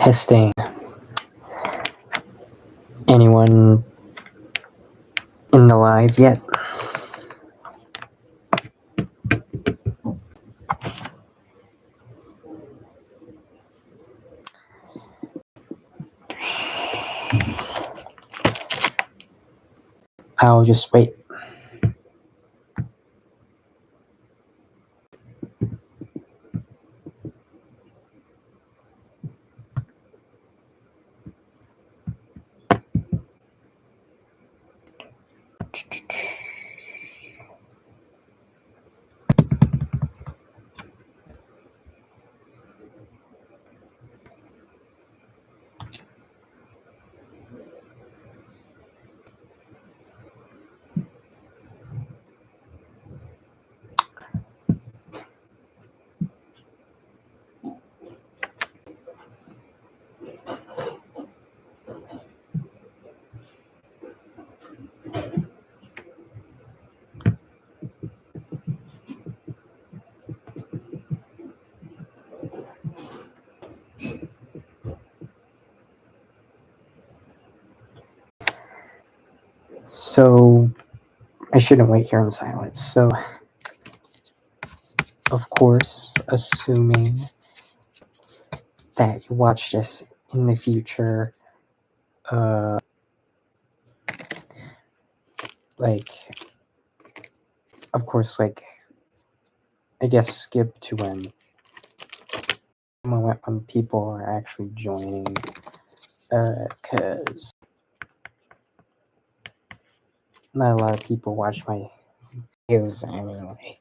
Testing. Anyone in the live yet? I'll just wait. So, I shouldn't wait here in silence. So, of course, assuming that you watch this in the future, of course, I guess skip to when people are actually joining, because not a lot of people watch my videos anyway.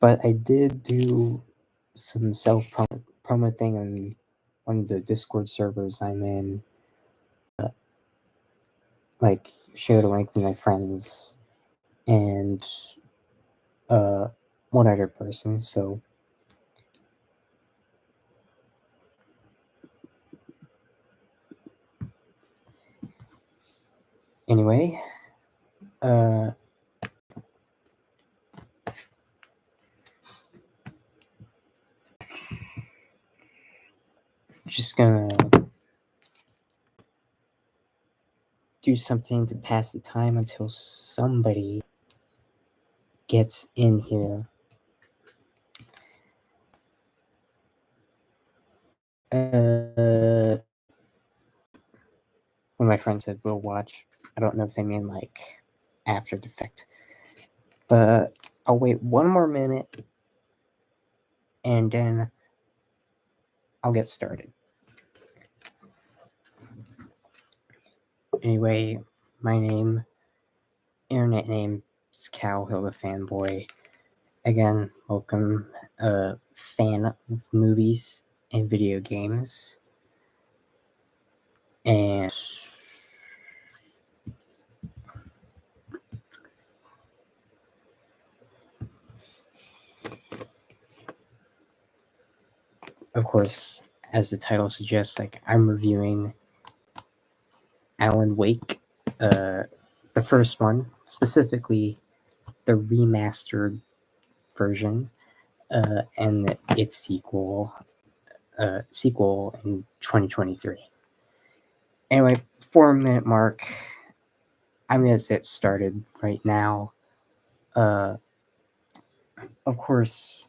But I did do some self-promo thing on one of the Discord servers I'm in. Share the link with my friends and one other person. So anyway, just gonna do something to pass the time until somebody gets in here. When my friend said we'll watch, I don't know if they mean after the fact. But I'll wait one more minute and then I'll get started. Anyway, my internet name is Cal.hildafanboy. Again, welcome, fan of movies and video games. And of course, as the title suggests, I'm reviewing Alan Wake, the first one, specifically the remastered version, and its sequel in 2023. Anyway, 4-minute mark. I'm gonna get started right now. Of course,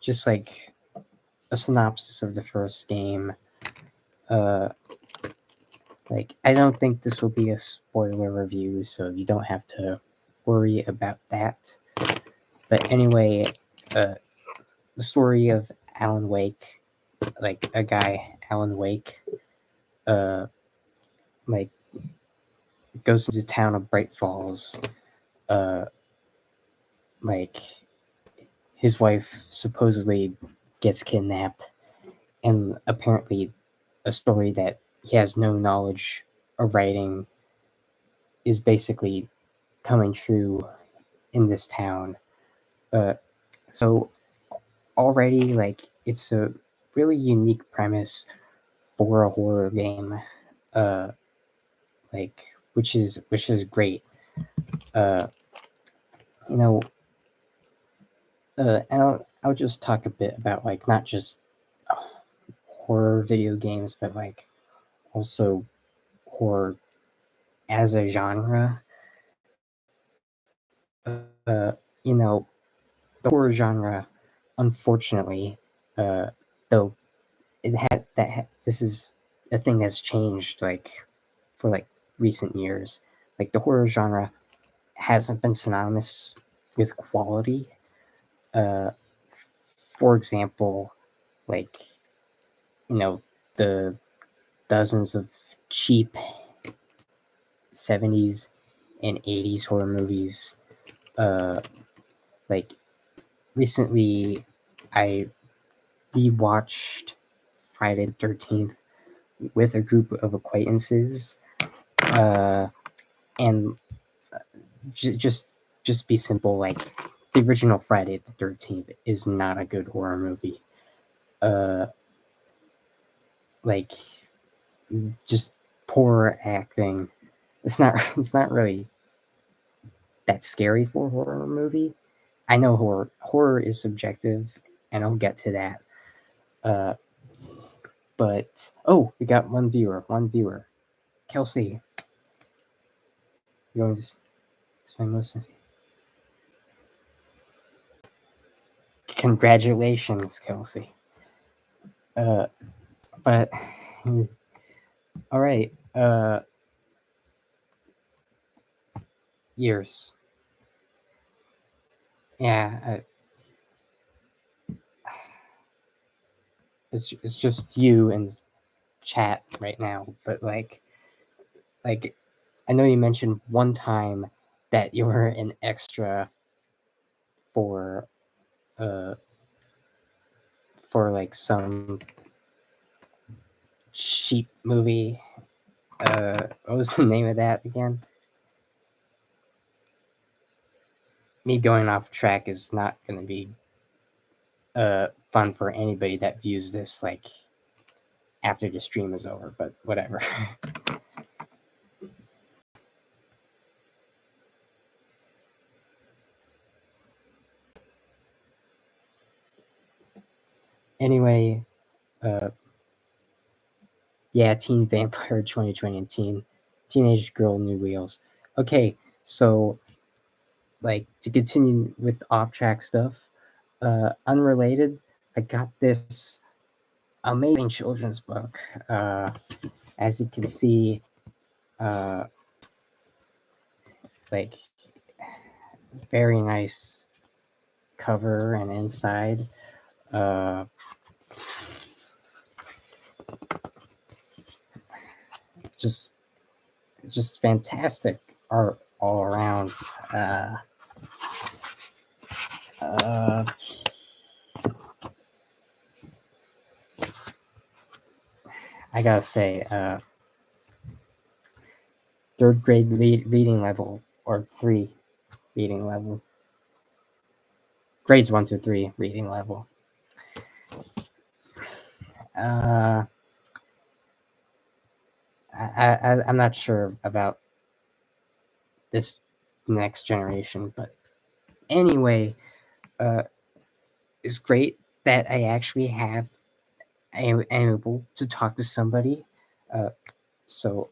just a synopsis of the first game. I don't think this will be a spoiler review, so you don't have to worry about that. But anyway, the story of Alan Wake, a guy, Alan Wake, goes to the town of Bright Falls. His wife supposedly gets kidnapped, and apparently a story that he has no knowledge of writing is basically coming true in this town. So already, it's a really unique premise for a horror game, which is great. And I'll just talk a bit about like not just horror video games, but like also horror as a genre. Uh, you know, the horror genre, unfortunately, uh, though this is a thing that's changed like for like recent years. Like the horror genre hasn't been synonymous with quality. Uh, for example, like the dozens of cheap 70s and 80s horror movies. Uh, like recently, I rewatched Friday the 13th with a group of acquaintances, uh, and just be simple. Like the original Friday the 13th is not a good horror movie. Uh, like just poor acting. It's not. It's not really that scary for a horror movie. I know horror is subjective, and I'll get to that. Uh, but oh, we got one viewer. One viewer. Kelsey, you going to spend most of. Congratulations, Kelsey. Uh, but all right. Years. Yeah. It's just you and chat right now, but like I know you mentioned one time that you were an extra for uh for like some cheap movie. What was the name of that again? Me going off track is not going to be fun for anybody that views this like after the stream is over, but whatever. Anyway, uh, yeah, Teen Vampire 2020 and Teenage Girl New Wheels. Okay, so like to continue with off track stuff, unrelated, I got this amazing children's book. As you can see, uh, like very nice cover and inside. Uh, just just fantastic art all around. Uh, I gotta say, third grade reading level or three reading level, grades 1 to 3 reading level. Uh, I'm not sure about this next generation, but anyway, uh, it's great that I actually am able to talk to somebody. Uh, so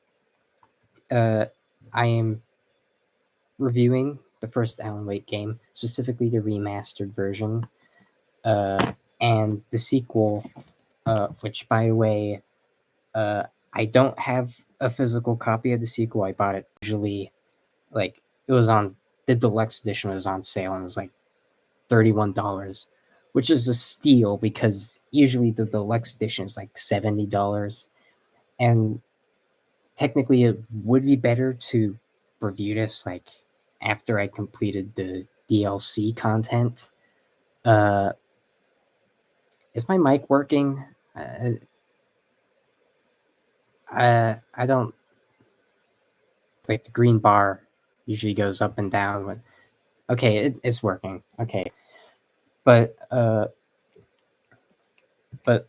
I am reviewing the first Alan Wake game, specifically the remastered version, and the sequel, which, by the way, uh, I don't have a physical copy of the sequel. I bought it usually, like, it was on the deluxe edition was on sale and it was like $31, which is a steal because usually the deluxe edition is like $70. And technically, it would be better to review this like after I completed the DLC content. Uh, is my mic working? Uh, I don't like the green bar usually goes up and down. But okay, it's working. Okay, but but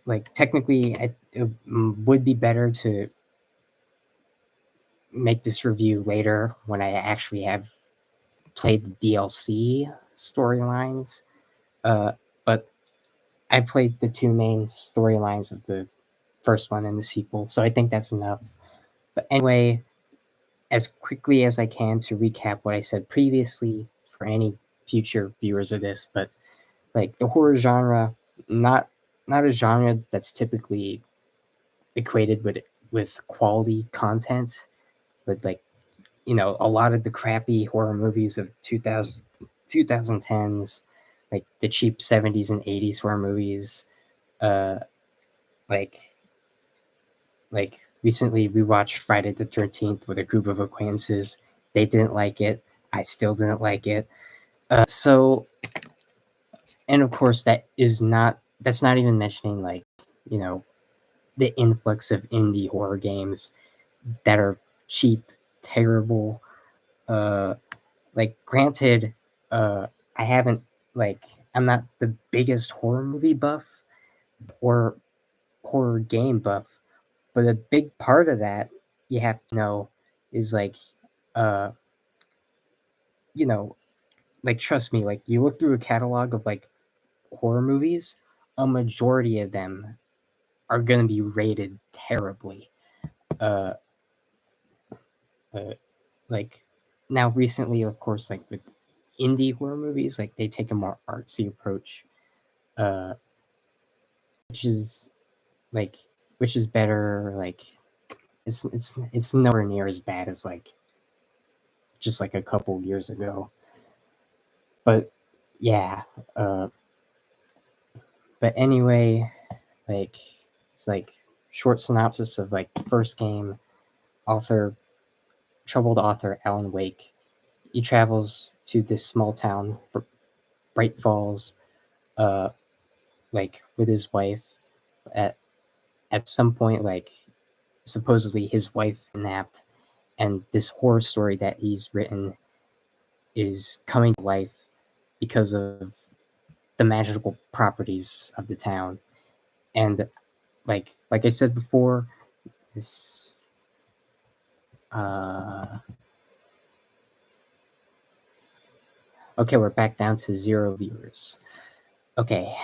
like technically, it would be better to make this review later when I actually have played the DLC. storylines. But I played the two main storylines of the first one and the sequel, so I think that's enough. But anyway, as quickly as I can to recap what I said previously for any future viewers of this, but like the horror genre, not not a genre that's typically equated with quality content, but like a lot of the crappy horror movies of 2010s, like the cheap 70s and 80s horror movies, uh, like recently we watched Friday the 13th with a group of acquaintances. They didn't like it. I still didn't like it. So, and of course, that's not even mentioning like, you know, the influx of indie horror games that are cheap, terrible. Uh, like, granted, uh, I haven't, like, I'm not the biggest horror movie buff or horror game buff, but a big part of that you have to know is like, uh, you know, like trust me, like you look through a catalog of like horror movies, a majority of them are going to be rated terribly. Uh, uh, like now recently, of course, like with indie horror movies, like they take a more artsy approach, uh, which is like which is better. Like it's nowhere near as bad as like just like a couple years ago. But yeah, uh, but anyway, like it's like short synopsis of like the first game. Author Troubled author Alan Wake. He travels to this small town, Bright Falls, uh, like with his wife. At at some point, like supposedly his wife napped, and this horror story that he's written is coming to life because of the magical properties of the town. And like I said before, this uh okay, we're back down to 0 viewers. Okay.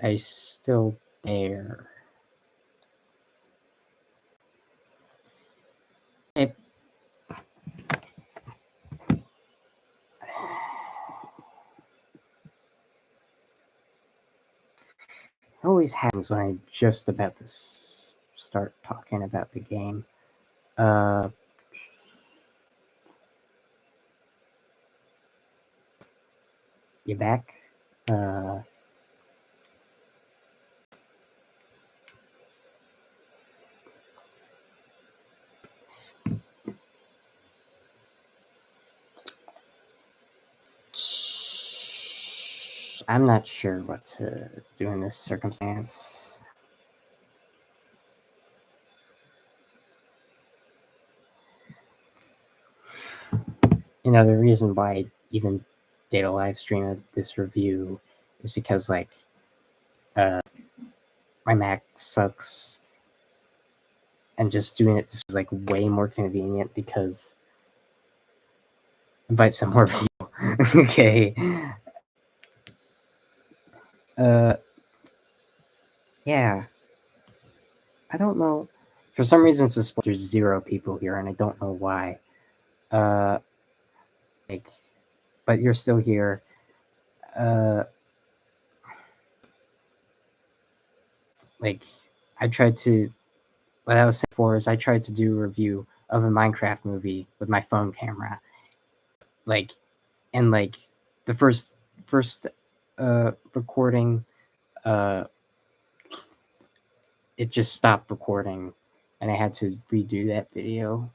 I still there. It always happens when I'm just about to start talking about the game. Uh, you back? Uh, I'm not sure what to do in this circumstance. The reason why I even did a live stream of this review is because like uh, my Mac sucks, and just doing it is like way more convenient because invite some more people. Okay. Uh, yeah. I don't know. For some reason, there's 0 people here, and I don't know why. Uh, like, but you're still here. Uh, like, I tried to. What I was saying before is I tried to do a review of a Minecraft movie with my phone camera. Like, and like the first recording, uh, it just stopped recording, and I had to redo that video,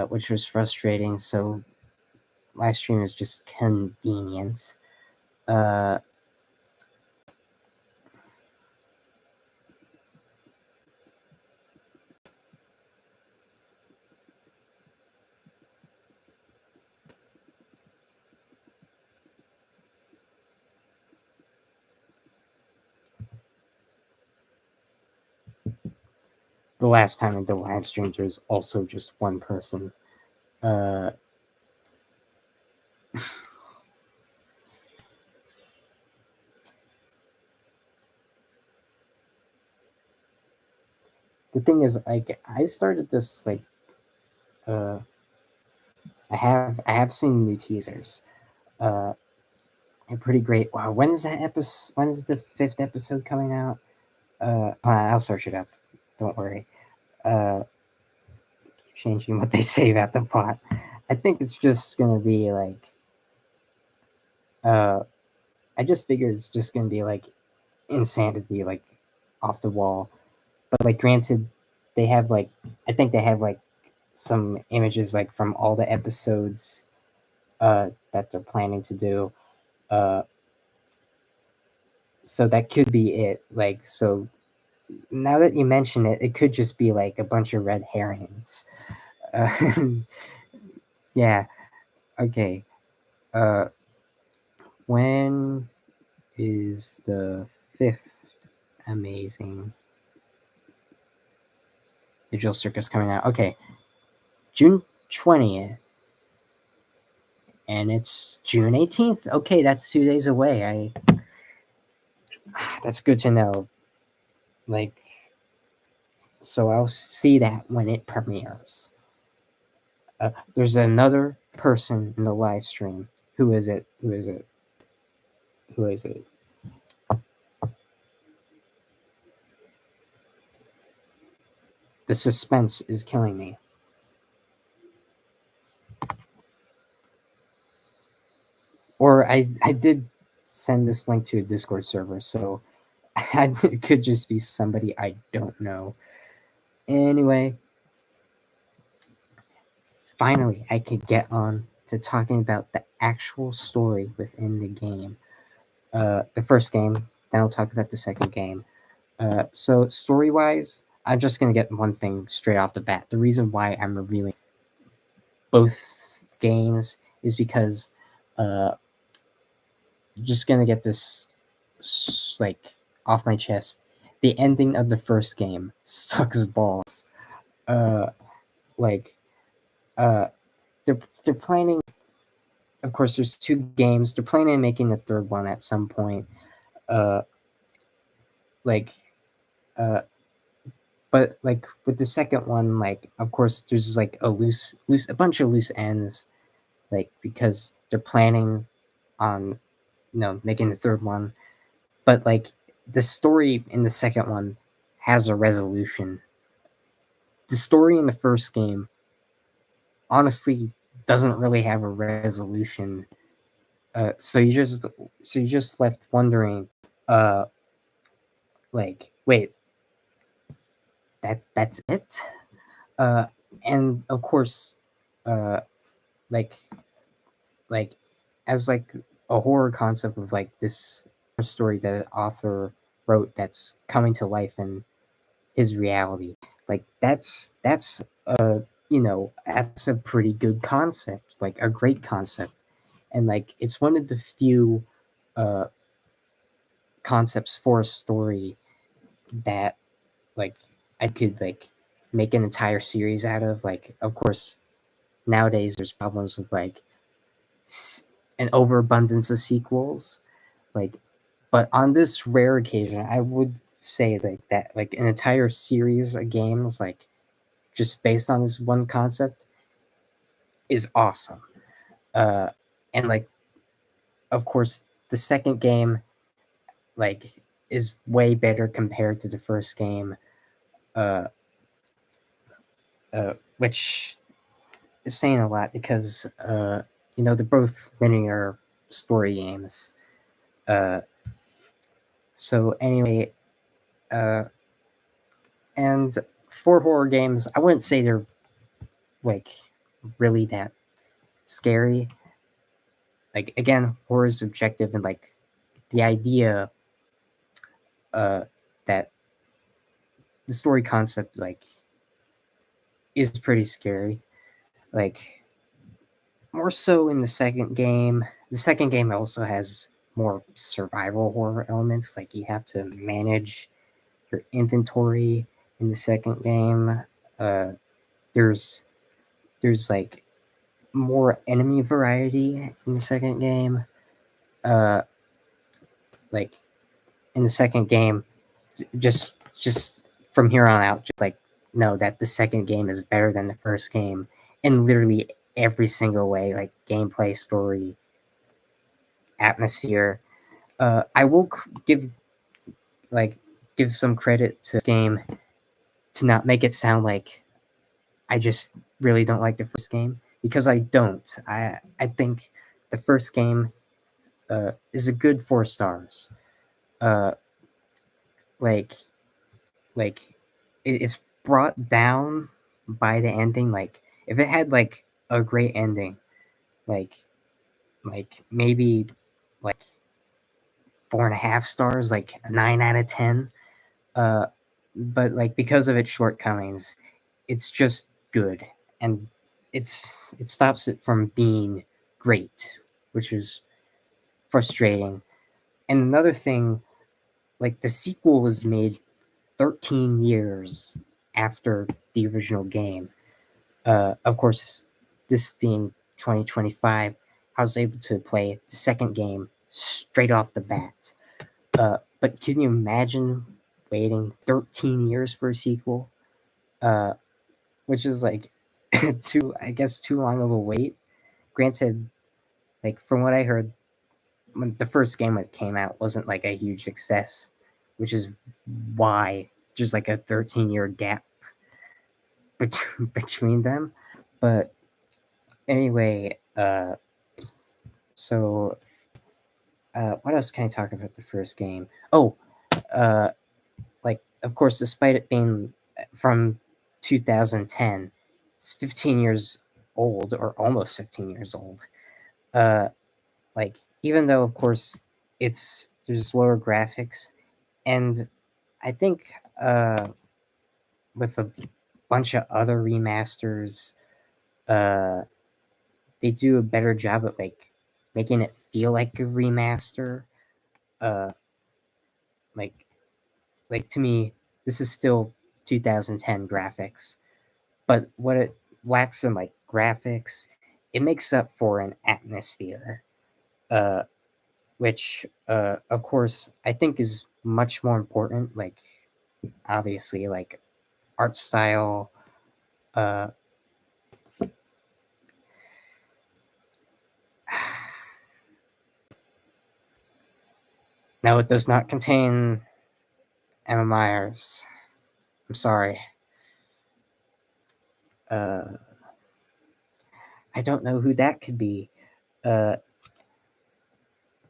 which was frustrating. So live stream is just convenience. Uh, the last time I did live stream, there's also just one person. Uh, the thing is, like, I started this like uh, I have seen new teasers. Uh, they're pretty great. Wow, when's that episode? When's the fifth episode coming out? I'll search it up. Don't worry. Uh, Changing what they say about the plot. I think it's just gonna be like. Uh, I just figured it's just gonna be like insanity, like off the wall. But like, granted, they have like I think they have like some images like from all the episodes that they're planning to do. Uh, so that could be it. Like, so now that you mention it, it could just be like a bunch of red herrings. Uh, yeah. Okay. Uh, when is the fifth amazing digital circus coming out? Okay, June 20th, and it's June 18th. Okay, that's 2 days away. That's good to know. Like, so I'll see that when it premieres. There's another person in the live stream. Who is it? Who is it? Who is it? The suspense is killing me. Or I did send this link to a Discord server, so it could just be somebody I don't know. Anyway, finally, I could get on to talking about the actual story within the game. The first game, then I'll talk about the second game. So, story wise, I'm just going to get one thing straight off the bat. The reason why I'm reviewing both games is because uh, just going to get this like off my chest. The ending of the first game sucks balls. Uh, like, uh, they're planning. Of course, there's two games. They're planning on making the third one at some point. Uh, like, uh, but like with the second one, like of course there's like a bunch of loose ends, like because they're planning on making the third one. But like the story in the second one has a resolution. The story in the first game honestly doesn't really have a resolution. So you just left wondering, uh, like, wait, that's it? Uh, and of course, uh, like like as like a horror concept of like this story that the author wrote that's coming to life in his reality. Like that's that's a pretty good concept, like a great concept. And like it's one of the few uh concepts for a story that like I could like make an entire series out of. Like of course nowadays there's problems with like an overabundance of sequels. Like, but on this rare occasion, I would say like that like an entire series of games like just based on this one concept is awesome. Uh, and like of course the second game like is way better compared to the first game. Uh, which is saying a lot because they're both linear story games. Uh, so anyway, uh, and for horror games, I wouldn't say they're like really that scary. Like again, horror is subjective, and like the idea uh, that the story concept like is pretty scary. Like more so in the second game. The second game also has more survival horror elements. Like you have to manage your inventory in the second game. Uh, there's like more enemy variety in the second game. Uh, like in the second game, just from here on out, just like know that the second game is better than the first game in literally every single way, like gameplay, story, atmosphere. I will like give some credit to the game to not make it sound like I just really don't like the first game, because I don't. I think the first game is a good 4 stars. Uh, like like it's brought down by the ending. Like if it had like a great ending, like maybe like 4.5 stars, like a 9 out of 10. Uh, but like because of its shortcomings, it's just good, and it stops it from being great, which is frustrating. And another thing, like the sequel was made 13 years after the original game. Of course, this being 2025, I was able to play the second game straight off the bat. But can you imagine waiting 13 years for a sequel? Uh, which is like I guess, too long of a wait. Granted, like from what I heard, when the first game that came out wasn't like a huge success, which is why there's like a 13-year gap between them. But anyway, so what else can I talk about the first game? Oh, uh, like of course, despite it being from 2010, it's 15 years old, or almost 15 years old. Uh, like even though of course there's slower graphics, and I think with a bunch of other remasters, uh, they do a better job at like making it feel like a remaster. Uh, like to me, this is still 2010 graphics, but what it lacks in like graphics, it makes up for an atmosphere, uh, which of course I think is much more important. Like obviously, like art style. Uh, no, it does not contain Emma Myers. I'm sorry. Uh, I don't know who that could be. Uh,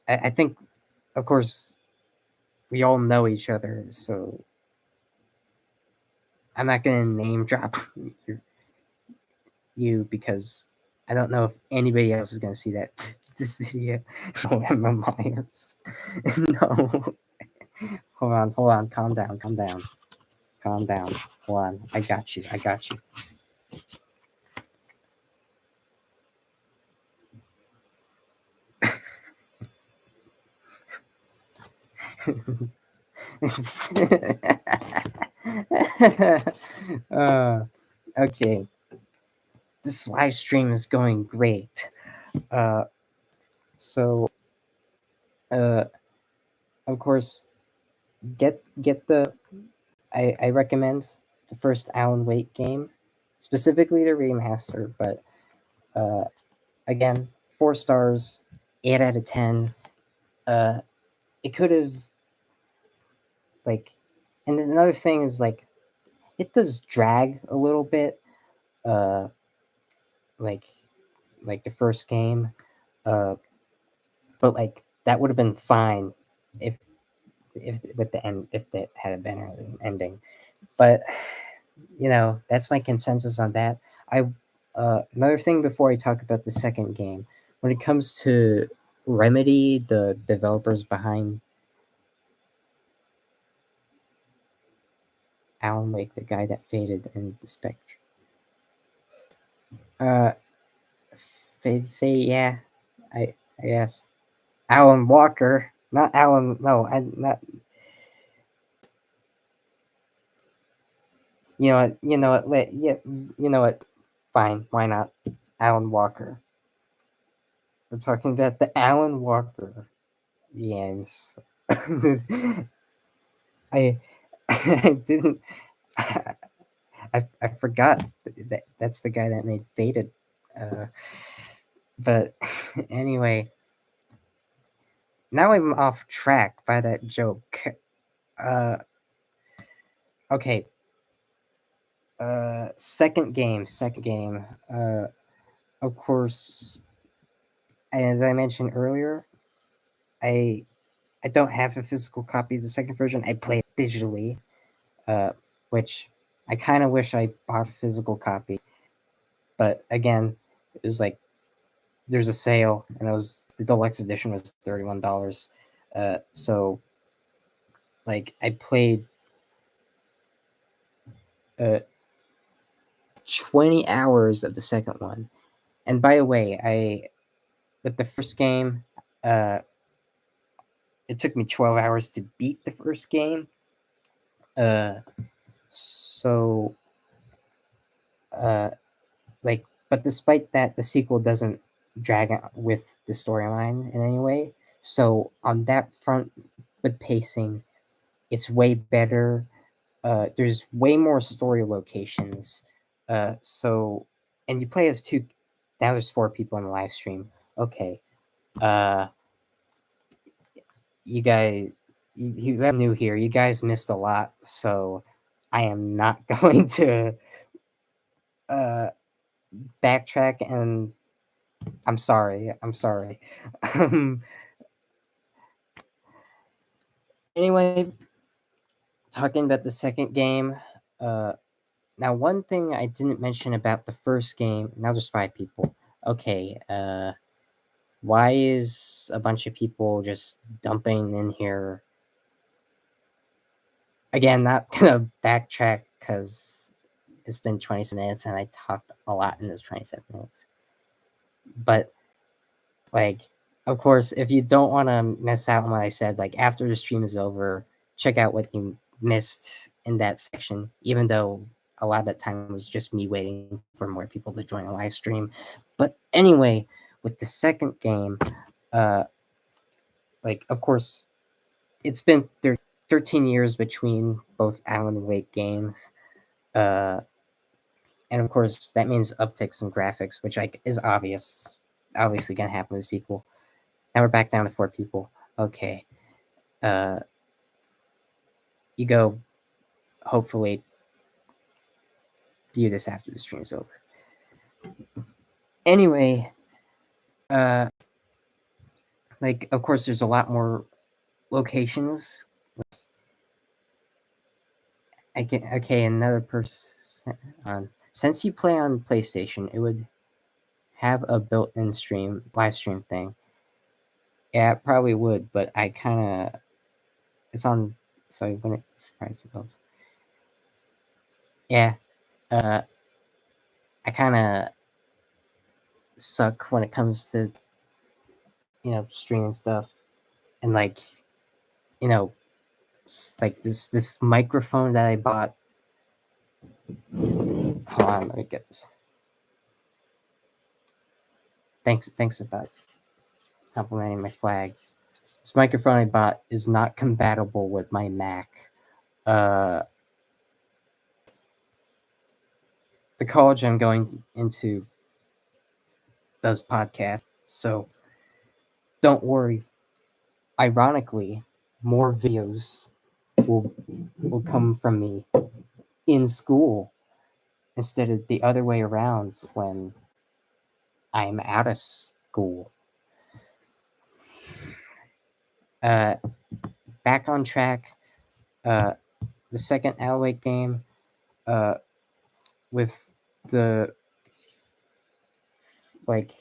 I think, of course, we all know each other, so I'm not gonna name drop you, because I don't know if anybody else is gonna see that this video. No, Emma Myers. No. Hold on, calm down, calm down, calm down. Hold on, I got you, I got you. uh, okay, this live stream is going great. Uh, so, uh, of course, get the. I recommend the first Alan Wake game, specifically the remaster. But uh, again, 4 stars, 8 out of 10. Uh, it could have like, and another thing is like it does drag a little bit. Uh, like the first game. Uh, but like that would have been fine if with the end, if it had been an ending. But that's my consensus on that. I Another thing before I talk about the second game, when it comes to Remedy, the developers behind Alan Wake, the guy that faded in the spectrum. Uh, yeah, I guess Alan Walker, not Alan. No, I not. You know what? You know what? Yeah, you know what? Fine. Why not? Alan Walker. We're talking about the Alan Walker games. I I didn't. I forgot that that's the guy that made Faded. Uh, but anyway, now I'm off track by that joke. Uh, okay. Second game. Second game. Of course, as I mentioned earlier, I I don't have a physical copy of the second version. I play it digitally, uh, which I kind of wish I bought a physical copy. But again, it was like there's a sale, and it was the deluxe edition was $31. So like I played uh 20 hours of the second one. And by the way, I with the first game, uh, it took me 12 hours to beat the first game. Uh, so uh, like, but despite that, the sequel doesn't drag out with the storyline in any way. So on that front, with pacing, it's way better. There's way more story locations. So and you play as two. Now there's four people in the live stream. Okay. Uh, you guys, you are new here. You guys missed a lot, so I am not going to uh backtrack. And I'm sorry. I'm sorry. Um, anyway, talking about the second game. Uh, Now, one thing I didn't mention about the first game. Now there's five people. Okay. Why is a bunch of people just dumping in here? Again, not gonna backtrack because it's been 27 minutes and I talked a lot in those 27 minutes. But like, of course, if you don't want to miss out on what I said, like after the stream is over, check out what you missed in that section. Even though a lot of that time was just me waiting for more people to join a live stream. But anyway, with the second game, uh, like of course, it's been 13 years between both Alan Wake games. Uh, and of course, that means upticks in graphics, which like is obviously gonna happen with the sequel. Now we're back down to four people. Okay. Uh, you go, hopefully, view this after the stream's over. Anyway, uh, like, of course, there's a lot more locations. I get, okay, another person on. Since you play on PlayStation, it would have a built-in live stream thing. Yeah, it probably would, but I kind of, it's on, so when it surprises itself. Yeah, uh, I kind of suck when it comes to streaming stuff, and like like this microphone that I bought. Hold on, let me get this. Thanks about complimenting my flag. This microphone I bought is not compatible with my Mac. Uh, the college I'm going into does podcasts, so don't worry. Ironically, more videos will will come from me in school instead of the other way around when I'm out of school. Uh, Back on track. Uh, the second Alway game, uh, with the like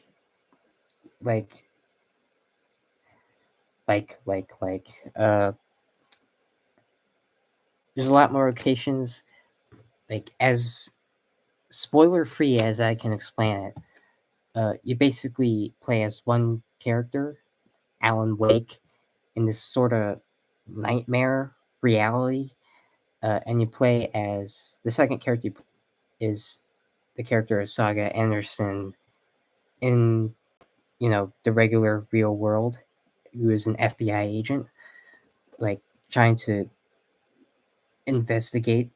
like like there's a lot more locations. Like as spoiler free as I can explain it, you basically play as one character, Alan Wake, in this sort of nightmare reality. and you play as the second character is the character of Saga Anderson in the regular real world, who is an FBI agent, like trying to investigate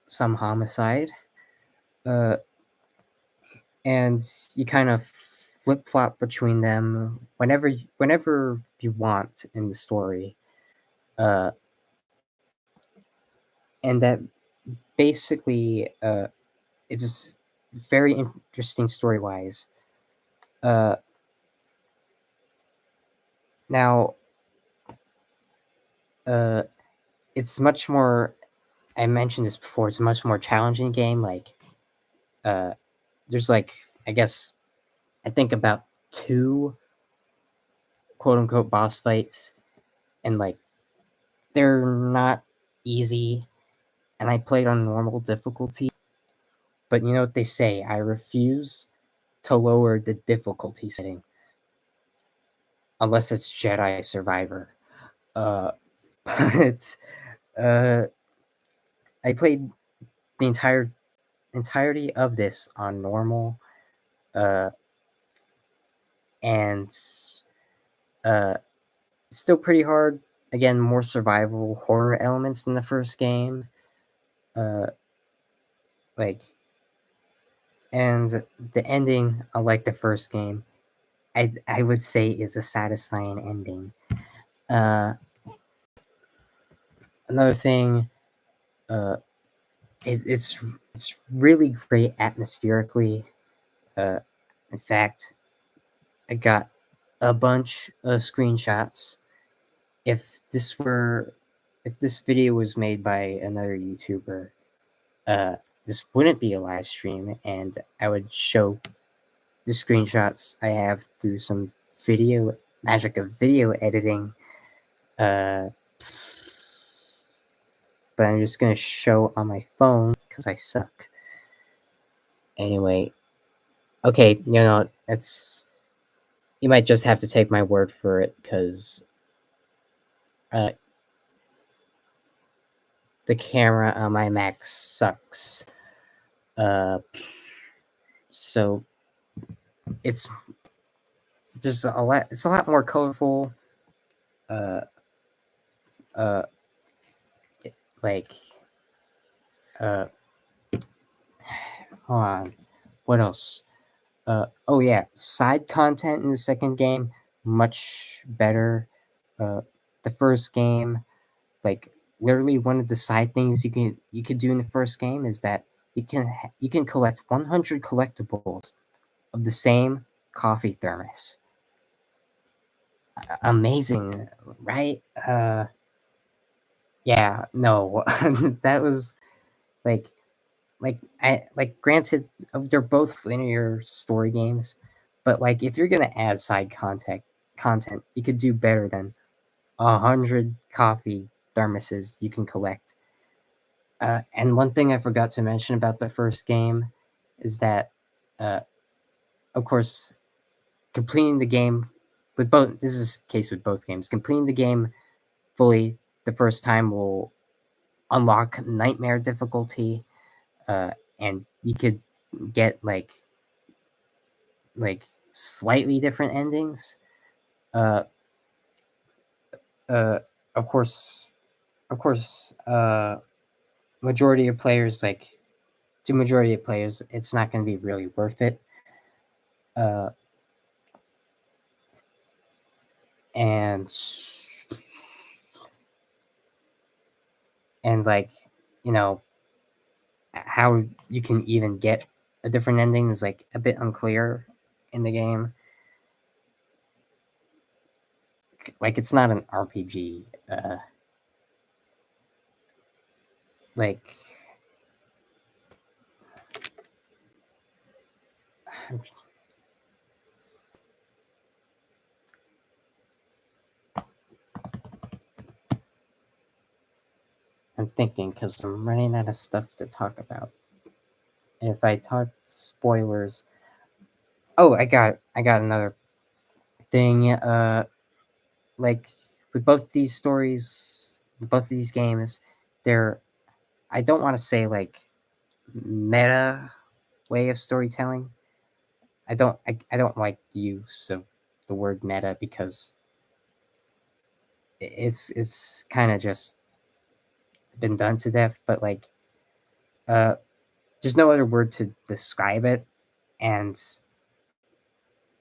some homicide. Uh, and you kind of flip flop between them whenever you want in the story. Uh, and that basically is very interesting story wise. Uh, now, uh, it's much more. I mentioned this before. It's a much more challenging game. Uh, there's I guess I think about two quote unquote boss fights, and they're not easy. And I played on normal difficulty, but you know what they say? I refuse to lower the difficulty setting unless it's Jedi Survivor. Uh, but uh, I played the entirety of this on normal, uh, and uh, still pretty hard. Again, more survival horror elements than the first game. Uh, like, and the ending, unlike the first game, I would say is a satisfying ending. Uh, Another thing, uh, it's really great atmospherically. Uh, in fact, I got a bunch of screenshots. If this were, if this video was made by another YouTuber, uh, this wouldn't be a live stream, and I would show the screenshots I have through some video magic of video editing. Uh, but I'm just gonna show on my phone because I suck. Anyway, okay, that's you might just have to take my word for it because uh, the camera on my Mac sucks. Uh, so it's there's a lot. It's a lot more colorful. Uh, uh, like uh, hold on, what else? Oh yeah, side content in the second game much better. Uh, the first game, literally one of the side things you could do in the first game is that you can collect 100 collectibles of the same coffee thermos. Amazing, right? Yeah, no, that was like granted, they're both linear story games, but if you're gonna add side content, you could do better than 100 coffee thermoses you can collect. And one thing I forgot to mention about the first game is that, uh, of course, completing the game with both. This is the case with both games. Completing the game fully the first time will unlock nightmare difficulty, uh, and you could get like slightly different endings. Uh, uh, of course, of course, majority of players to majority of players, it's not going to be really worth it. Uh, and and you know how you can even get a different ending is a bit unclear in the game. It's not an RPG. Like I'm, I'm thinking because I'm running out of stuff to talk about. And if I talk spoilers, oh, I got another thing. Like with both these stories, with both of these games, they're I don't want to say like meta way of storytelling. I don't like the use of the word meta because it's kind of just been done to death. But like, uh, there's no other word to describe it, and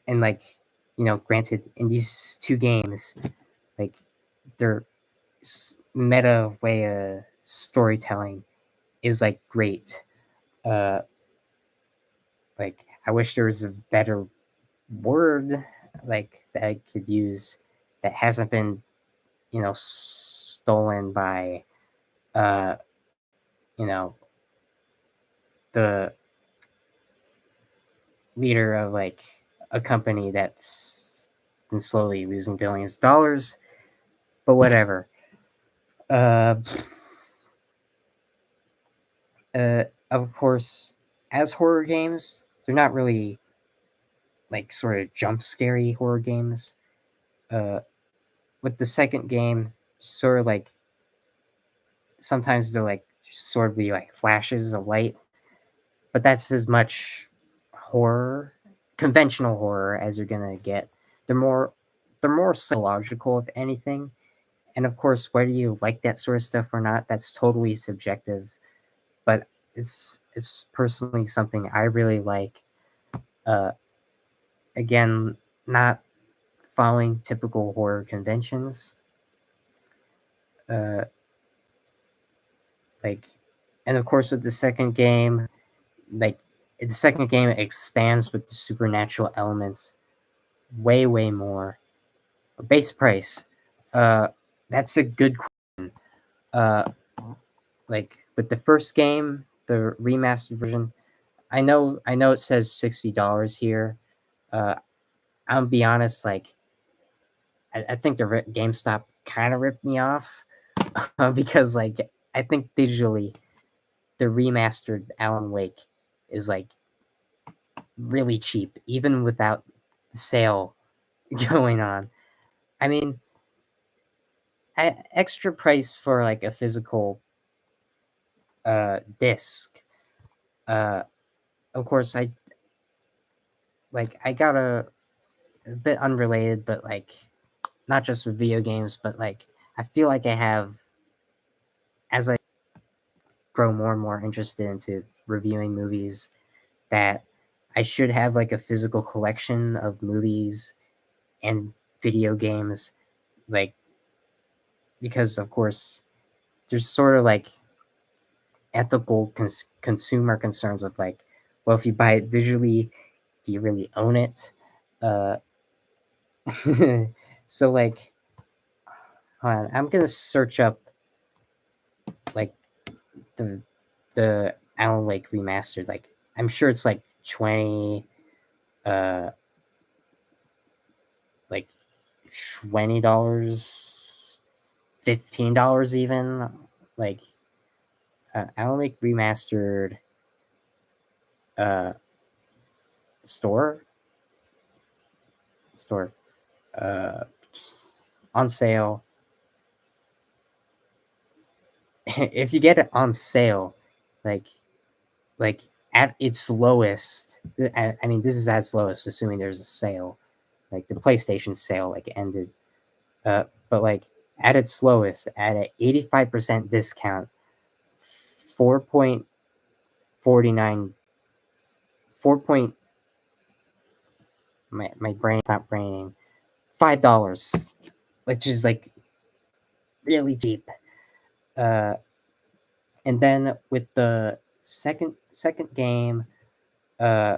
like, granted, in these two games, like their meta way of storytelling is like great. Uh, like I wish there was a better word like that I could use that hasn't been, stolen by, uh, you know, the leader of like a company that's been slowly losing billions of dollars. But whatever. Uh, of course, as horror games, they're not really like sort of jump scary horror games. Uh, with the second game, sort of like sometimes they're like sort of be like flashes of light, but that's as much horror, conventional horror, as you're gonna get. They're more psychological, if anything. And of course, whether you like that sort of stuff or not, that's totally subjective. But it's personally something I really like. Uh, again, not following typical horror conventions. Uh, like, and of course, with the second game, like the second game expands with the supernatural elements way more. Base price. Uh, that's a good question. Uh, like with the first game, the remastered version, I know it says $60 here. Uh, I'll be honest, like I think the GameStop kind of ripped me off because like I think digitally the remastered Alan Wake is like really cheap, even without the sale going on. I mean, extra price for like a physical disc. Uh, of course, I got a bit unrelated, but like not just with video games, but like I feel like I have, as I grow more and more interested into reviewing movies, that I should have like a physical collection of movies and video games, like because of course there's sort of like ethical consumer concerns of like, well, if you buy it digitally, do you really own it? Uh, so like, hold on, I'm gonna search up like the Alan Wake remastered. Like, I'm sure it's like 20, uh, like $20, $15 even. Like, Alan Wake remastered uh store store uh on sale. If you get it on sale, like like at its lowest, I mean this is at its lowest, assuming there's a sale. Like the PlayStation sale like ended, but like at its lowest, at an 85% discount, 4.49, 4 point, my brain not braining, $5, which is like really cheap. Uh, and then with the second game, uh,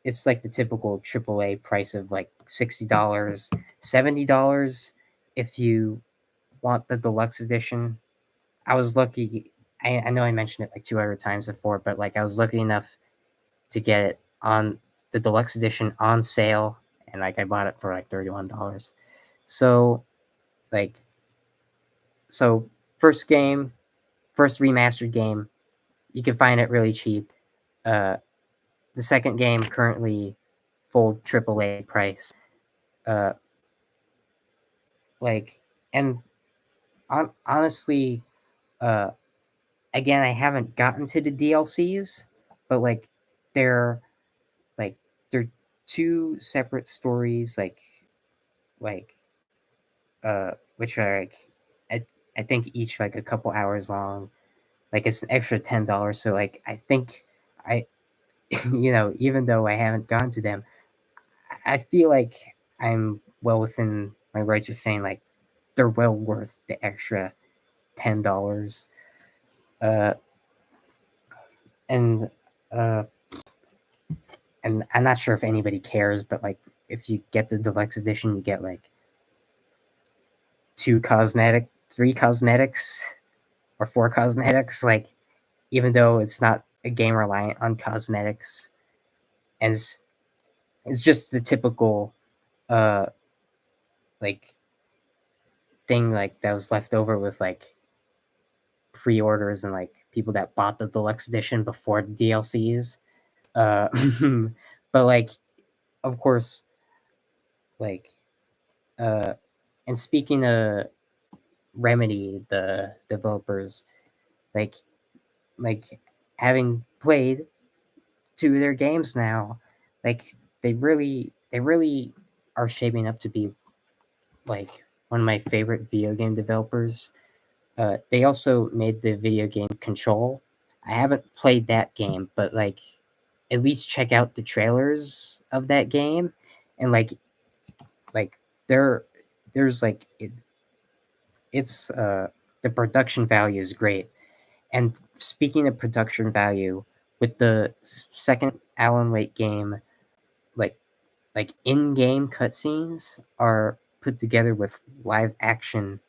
it's like the typical AAA price of like $60, $70 if you want the deluxe edition. I was lucky. I know I mentioned it like 200 times before, but like I was lucky enough to get it on the deluxe edition on sale, and like I bought it for like $31. So like so first game, first remastered game, you can find it really cheap. Uh, the second game currently full AAA price. Uh, like and honestly, uh, again, I haven't gotten to the DLCs, but like they're like they're two separate stories, like which are like I think each like a couple hours long. Like it's an extra $10, so like I think I even though I haven't gone to them, I feel like I'm well within my rights of saying like they're well worth the extra $10. Uh, and uh, and I'm not sure if anybody cares, but like if you get the deluxe edition, you get like three cosmetics, or four cosmetics. Like even though it's not a game reliant on cosmetics, and it's just the typical uh like thing like that was left over with like pre-orders and like people that bought the deluxe edition before the DLCs. Uh, but like, of course, like, uh, and speaking of Remedy, the developers, like, like having played two of their games now, like they really are shaping up to be like one of my favorite video game developers. They also made the video game Control. I haven't played that game, but like at least check out the trailers of that game, and like there there's like it's the production value is great. And speaking of production value, with the second Alan Wake game, like in-game cutscenes are put together with live action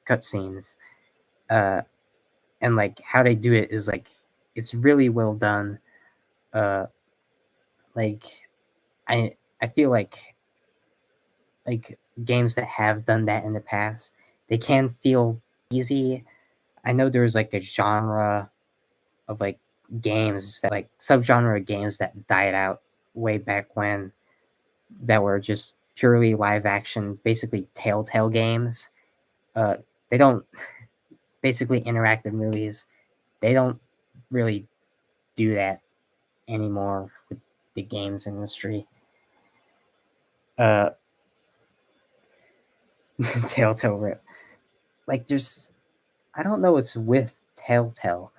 cutscenes. Uh, and like how they do it is like it's really well done. Uh, like I feel like games that have done that in the past, they can feel easy. I know there's like a genre of like games that like subgenre of games that died out way back when, that were just purely live action, basically Telltale games. Uh, they don't basically interactive movies. They don't really do that anymore with the games industry. Uh, Telltale rip. Like there's I don't know what's with Telltale.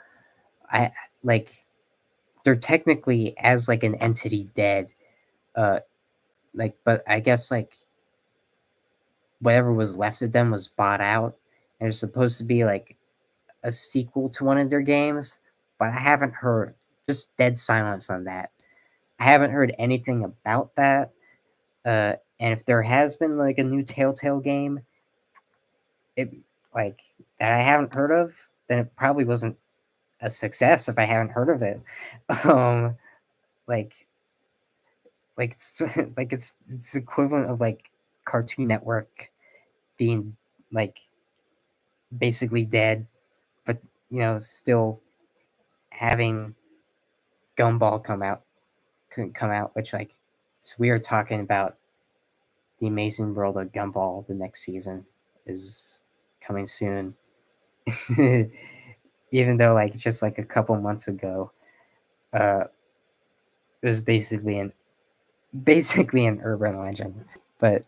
I like they're technically as like an entity dead. Uh like but I guess like whatever was left of them was bought out. And there's supposed to be like a sequel to one of their games, but I haven't heard just dead silence on that. I haven't heard anything about that. And if there has been like a new Telltale game, it like that I haven't heard of, then it probably wasn't a success if I haven't heard of it. Um, like it's like it's equivalent of like Cartoon Network being like basically dead, but still having Gumball come out, which like it's weird talking about the Amazing World of Gumball. The next season is coming soon, even though like just like a couple months ago, uh, it was basically an urban legend. But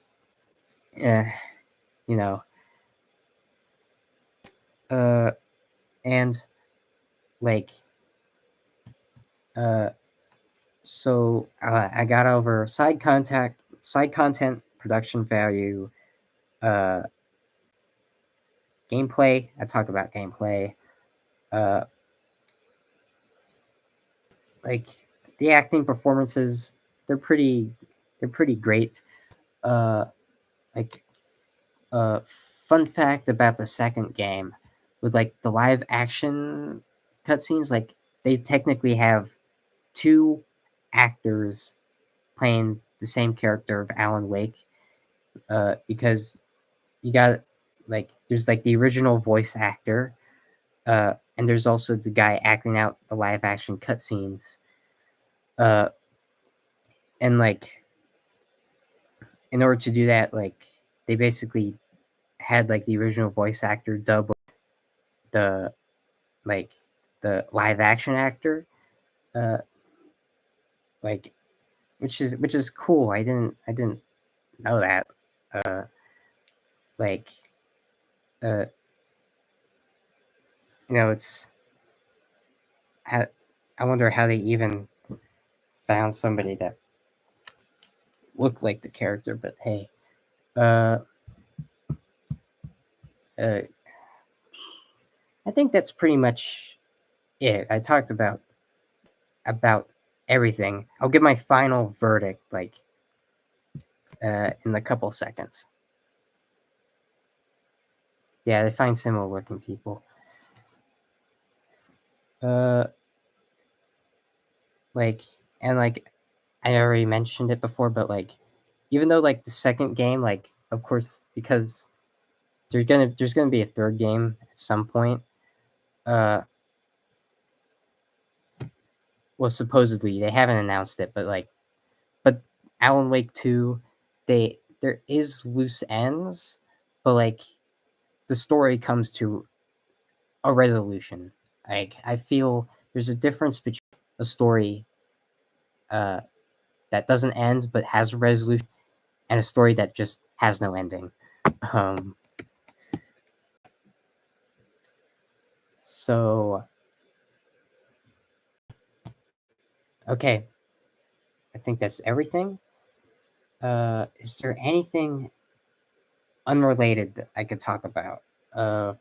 yeah, you know, uh, and like uh, so I got over side content, production value, uh, gameplay. I talk about gameplay. Uh, like the acting performances, they're pretty they're pretty great. Uh, like fun fact about the second game, with like the live action cutscenes, like they technically have two actors playing the same character of Alan Wake, because you got like there's like the original voice actor, and there's also the guy acting out the live action cutscenes, uh, and like in order to do that, like they basically had like the original voice actor dub the like the live action actor, uh, like which is cool. I didn't know that. Uh, like uh, it's how, I wonder how they even found somebody that looked like the character. But hey, uh, uh, I think that's pretty much it. I talked about everything. I'll give my final verdict like in a couple seconds. Yeah, they find similar looking people. Uh, like and like I already mentioned it before, but like even though like the second game, like of course because there's gonna be a third game at some point. Uh, well, supposedly they haven't announced it, but Alan Wake 2, there is loose ends, but like the story comes to a resolution. Like I feel there's a difference between a story uh, that doesn't end but has a resolution and a story that just has no ending. Um, so okay, I think that's everything. Is there anything unrelated that I could talk about? Uh,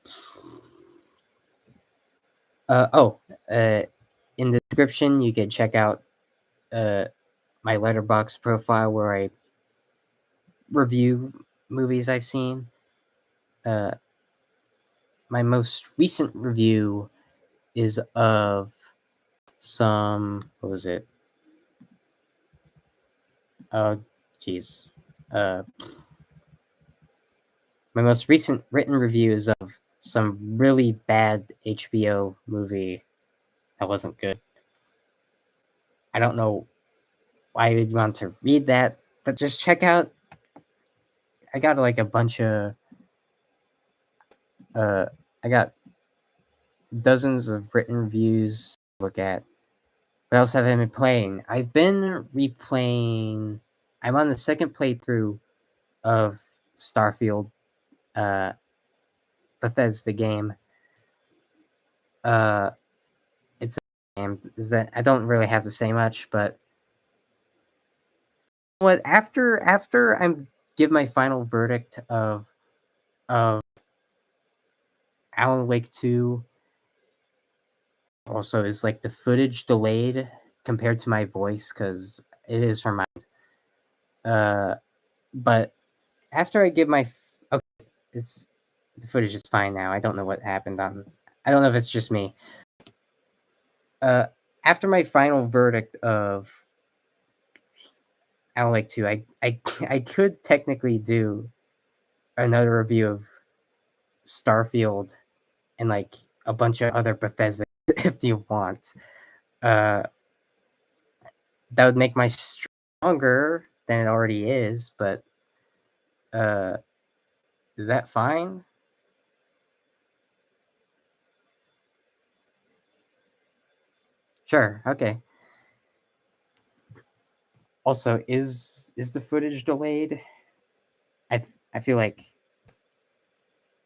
oh, uh, in the description you can check out uh, my letterbox profile where I review movies I've seen. Uh, my most recent review is of some, what was it? Oh, jeez. Uh, my most recent written review is of some really bad HBO movie that wasn't good. I don't know why you'd want to read that, but just check out. I got like a bunch of. Uh, I got dozens of written reviews to look at. What else have I been playing? I've been replaying. I'm on the second playthrough of Starfield, uh, Bethesda game. Uh, it's a game is that I don't really have to say much, but what after I'm give my final verdict of Alan Wake 2. Also, is like the footage delayed compared to my voice because it is from my uh. But after I give my okay, it's the footage is fine now. I don't know what happened on. I don't know if it's just me. Uh, after my final verdict of Alan Wake 2, I could technically do another review of Starfield and like a bunch of other Bethesda if you want. Uh, that would make my stronger than it already is, but uh, is that fine? Sure. Okay. Also, is the footage delayed? I feel like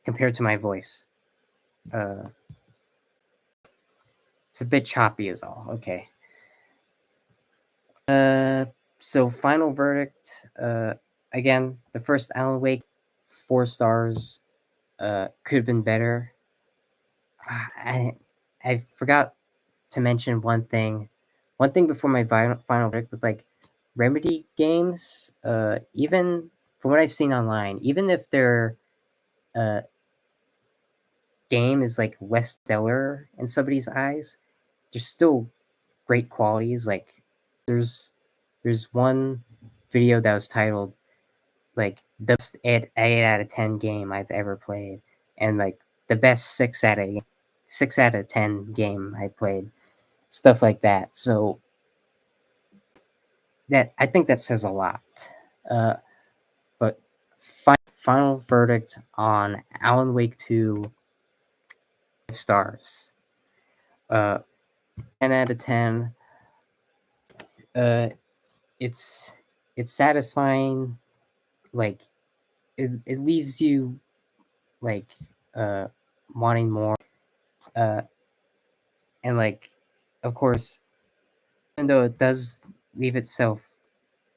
compared to my voice, uh, it's a bit choppy, is all. Okay. Uh, so final verdict. Again, the first Alan Wake, 4 stars. Could have been better. I I forgot to mention one thing. One thing before my final verdict with like Remedy games. Even from what I've seen online, even if their uh game is like less stellar in somebody's eyes, there's still great qualities. Like there's there's one video that was titled like the best 8 out of 10 game I've ever played, and like the best 6 out of 10 game I played, stuff like that. So that I think that says a lot. Uh, but final verdict on Alan Wake 2, 5 stars. Uh, 10 out of 10. Uh, it's it's satisfying. Like it leaves you like uh wanting more. Uh, and like of course, even though it does leave itself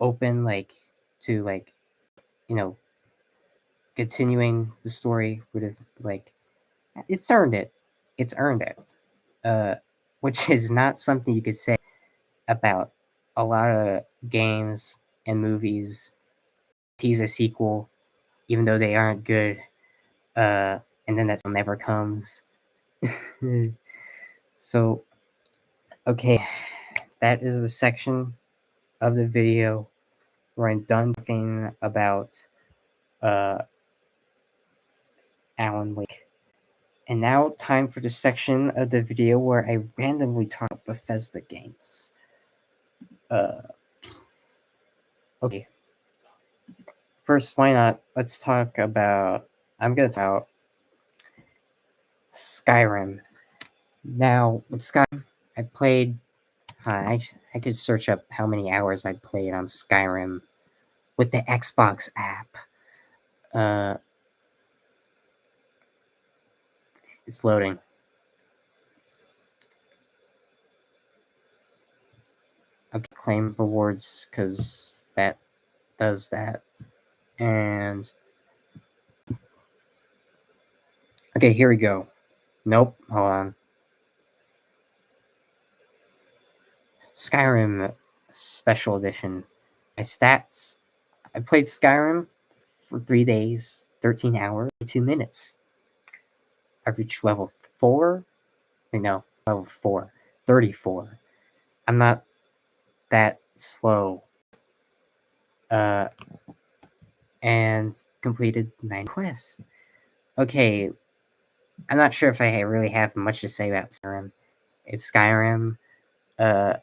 open, like to like you know continuing the story would have like it's earned it. It's earned it. Uh, which is not something you could say about a lot of games and movies. Tease a sequel, even though they aren't good. And then that never comes. So, okay, that is the section of the video where I'm done talking about uh, Alan Wake. And now, time for the section of the video where I randomly talk about Bethesda games. Uh, okay, first, why not? Let's talk about. I'm gonna talk about Skyrim. Now, with Skyrim, I played. I could search up how many hours I played on Skyrim with the Xbox app. Uh, it's loading. Okay, claim rewards because that does that. And okay, here we go. Nope, hold on. Skyrim Special Edition. My stats. I played Skyrim for 3 days, 13 hours, 2 minutes. I've reached level 4. No, level 4. 34. I'm not that slow. Uh, and completed 9 quests. Okay, I'm not sure if I really have much to say about Skyrim. It's Skyrim. Uh,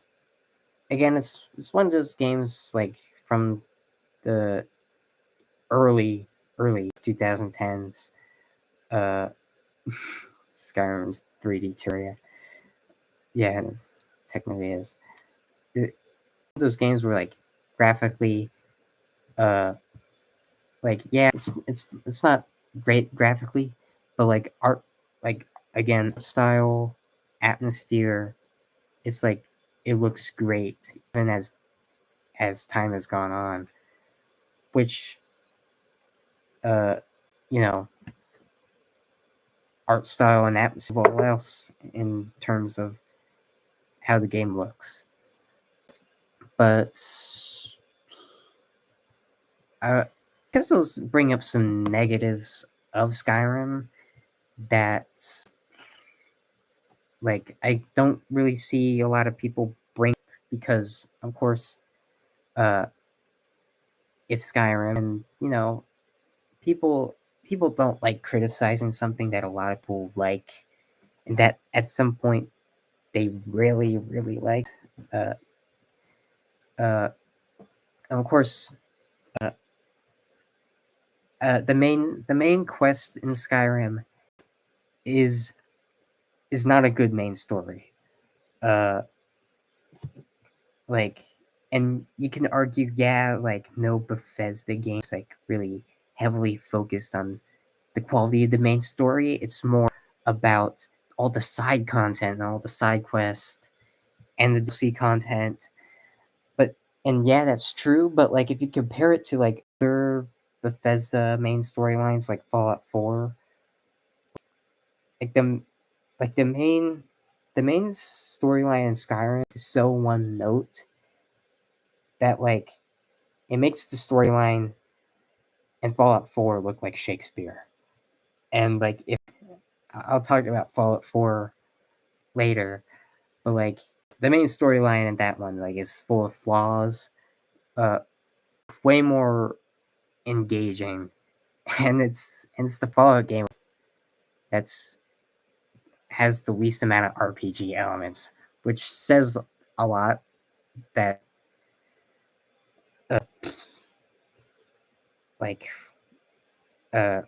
again, it's one of those games like from the early 2010s. Uh, Skyrim's 3D Terraria. Yeah, it technically is. Those games were like graphically, uh, like yeah, it's not great graphically, but like art, like again, style, atmosphere. It's like it looks great even as time has gone on, which uh, you know, art style and atmosphere, all else in terms of how the game looks. But I guess those bring up some negatives of Skyrim that like I don't really see a lot of people bring because of course uh it's Skyrim and people don't like criticizing something that a lot of people like and that at some point they really like uh and of course uh, the main quest in Skyrim is is not a good main story. Uh, like, and you can argue, yeah, like no Bethesda games like really heavily focused on the quality of the main story. It's more about all the side content and all the side quests and the DLC content. But and yeah, that's true. But like, if you compare it to like other Bethesda main storylines, like Fallout 4, like the main storyline in Skyrim is so one note that like it makes the storyline in Fallout 4 look like Shakespeare. And like if I'll talk about Fallout 4 later, but like the main storyline in that one like is full of flaws, uh way more engaging. And it's the Fallout game that's has the least amount of RPG elements, which says a lot that uh, like uh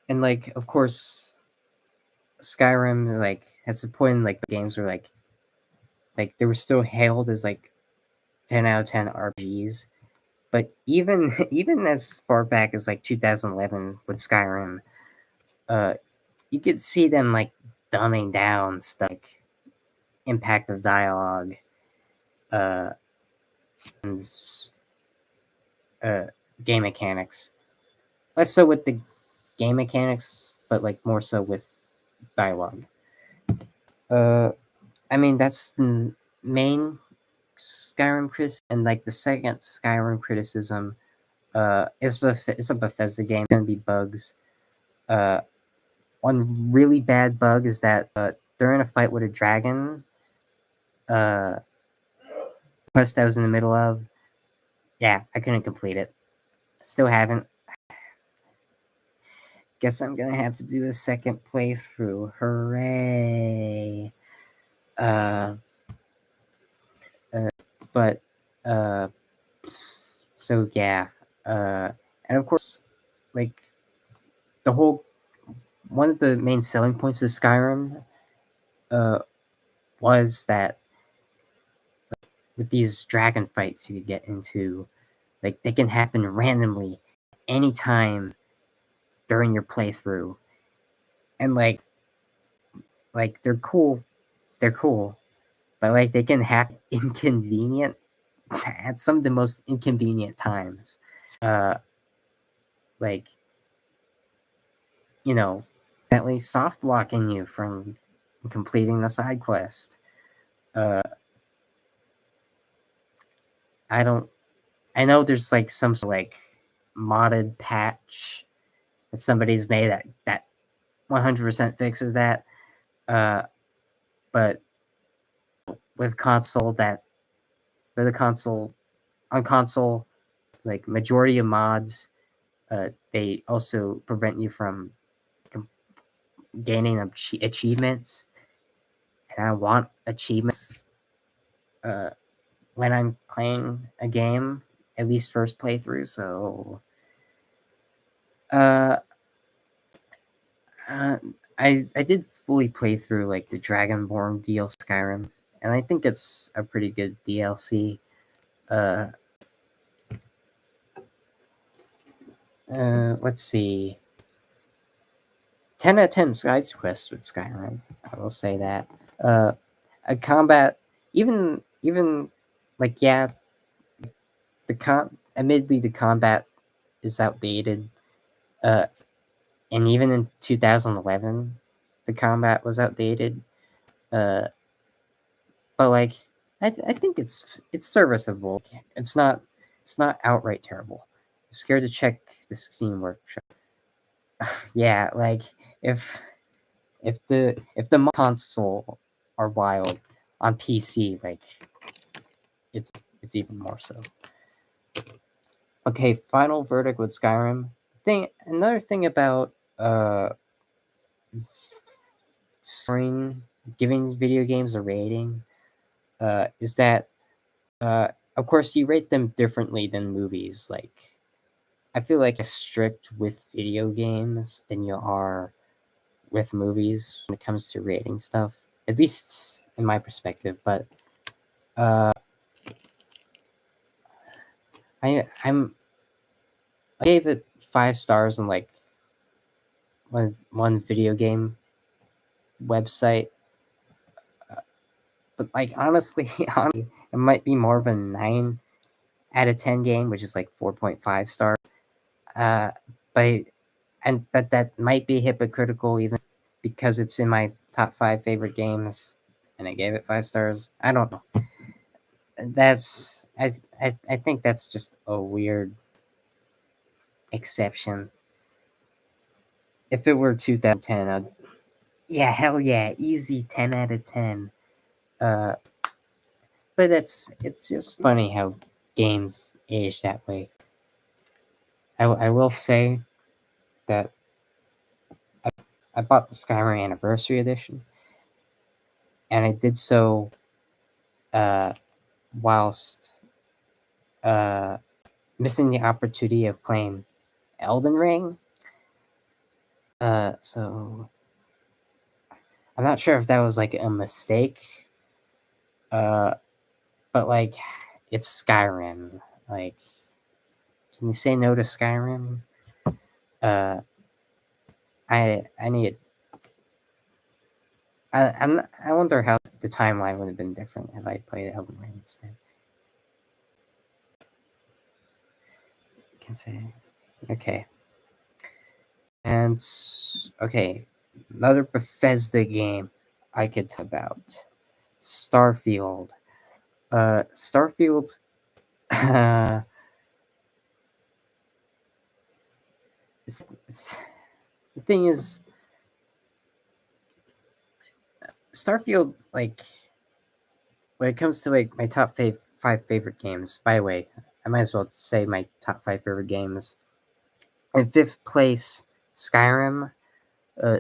and like of course Skyrim, like, has a point in like games where like they were still hailed as like 10 out of 10 RPGs. But even even as far back as like 2011 with Skyrim, uh, you could see them like dumbing down stuff like impact of dialogue, uh, and uh, game mechanics. Less so with the game mechanics, but like more so with dialogue. Uh, I mean that's the main Skyrim criticism, and like the second Skyrim criticism. It's a Bethesda game. Gonna be bugs. Uh, One really bad bug is that during a fight with a dragon, uh, quest I was in the middle of, yeah, I couldn't complete it. Still haven't. Guess I'm gonna have to do a second playthrough. Hooray! Uh, uh but uh, so yeah, and of course, like the whole one of the main selling points of Skyrim, uh, was that with these dragon fights you could get into, like they can happen randomly anytime during your playthrough. And like they're cool, but like they can happen inconvenient at some of the most inconvenient times. Uh like, you know, at least soft blocking you from completing the side quest. Uh I don't I know there's like some sort of, like modded patch that somebody's made that 100% fixes that. Uh, but with console that with a console on console, like majority of mods, they also prevent you from gaining achievements, and I want achievements uh, when I'm playing a game, at least first playthrough. So, uh, uh, I did fully play through like the Dragonborn DLC Skyrim, and I think it's a pretty good DLC. Uh, let's see. 10 out of 10 side quests with Skyrim. I will say that. Uh, a combat, even like yeah, admittedly the combat is outdated. Uh, and even in 2011, the combat was outdated. Uh, but like I think it's serviceable. It's not outright terrible. I'm scared to check the Steam Workshop. Yeah, like if if the console are wild on PC, like it's it's even more so. Okay, final verdict with Skyrim. Another thing about scoring, giving video games a rating, is that uh of course you rate them differently than movies. Like I feel like as strict with video games than you are with movies when it comes to rating stuff. At least in my perspective, but uh I'm I gave it 5 stars on like one video game website, but like honestly, honestly, it might be more of a 9 out of 10 game, which is like 4.5 stars. Uh, but but that might be hypocritical even because it's in my top 5 favorite games, and I gave it 5 stars. I don't know. That's I think that's just a weird exception. If it were 2010, yeah, hell yeah, easy 10 out of 10. Uh, but it's just funny how games age that way. I will say that I bought the Skyrim Anniversary Edition, and I did so uh, whilst uh, missing the opportunity of playing Elden Ring. So I'm not sure if that was like a mistake, uh, but like it's Skyrim. Like, can you say no to Skyrim? Uh, I need. I wonder how the timeline would have been different if I played Elden Ring instead. Can say okay, and okay, another Bethesda game I could talk about. Starfield. Starfield. Uh, it's, the thing is, Starfield, like, when it comes to like my top five favorite games, by the way, I might as well say my top five favorite games. In fifth place, Skyrim,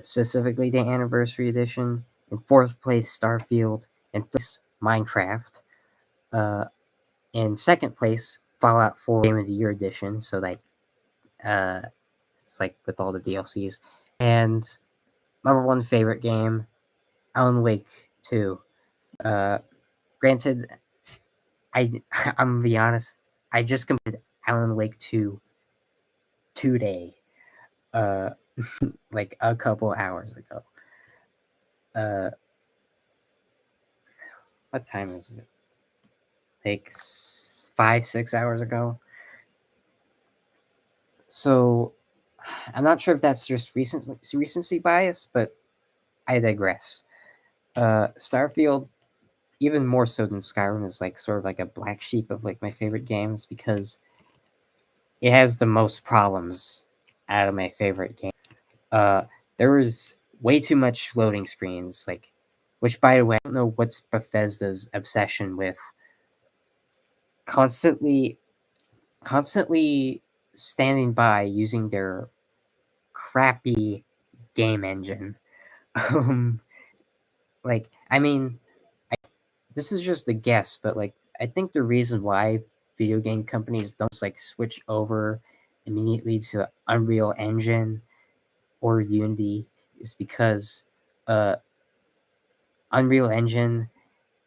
specifically the Anniversary Edition. In fourth place, Starfield. In third place, Minecraft. Uh, in second place, Fallout 4 Game of the Year Edition. So like, uh, it's like with all the DLCs. And number one favorite game, Alan Wake 2. Uh, Granted, I'm gonna be honest. I just completed Alan Wake 2 today, uh, like a couple hours ago. Uh, what time is it? Like 5, 6 hours ago. So I'm not sure if that's just recency bias, but I digress. Starfield, even more so than Skyrim, is like sort of like a black sheep of like my favorite games because it has the most problems out of my favorite game. Uh, there was way too much loading screens, like, which by the way, I don't know what's Bethesda's obsession with constantly, constantly standing by using their crappy game engine. Um, like, I mean, this is just a guess, but like, I think the reason why video game companies don't just, like switch over immediately to Unreal Engine or Unity is because uh, Unreal Engine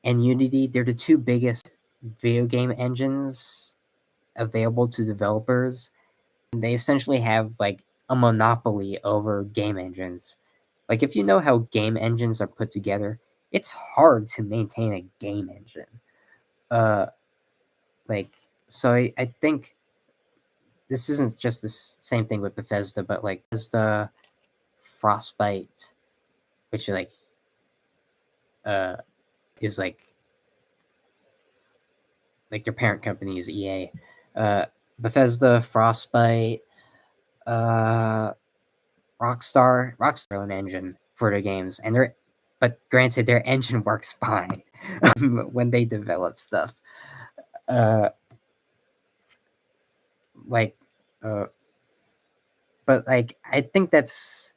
and Unity, they're the two biggest video game engines available to developers. They essentially have like a monopoly over game engines. Like if you know how game engines are put together, it's hard to maintain a game engine. Uh like so I think this isn't just the same thing with Bethesda, but like Bethesda, Frostbite, which uh is like their parent company is EA. Bethesda, Frostbite, uh, Rockstar own engine for their games, and they're but granted their engine works fine when they develop stuff. Uh, like, uh, but like I think that's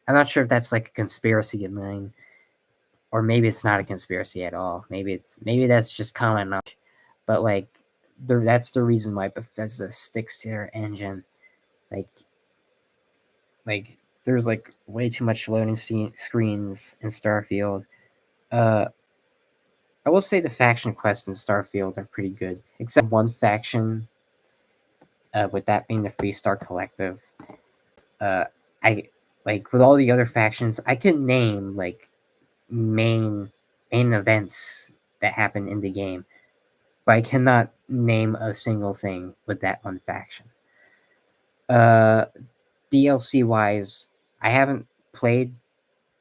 I'm not sure if that's like a conspiracy of mine, or maybe it's not a conspiracy at all. Maybe that's just common knowledge. But like, that's the reason why Bethesda sticks to their engine. Like like there's like way too much loading screens in Starfield. Uh, I will say the faction quests in Starfield are pretty good, except one faction, with that being the Freestar Collective. Uh, I like with all the other factions, I can name like main main events that happen in the game, but I cannot name a single thing with that one faction. Uh, DLC wise, I haven't played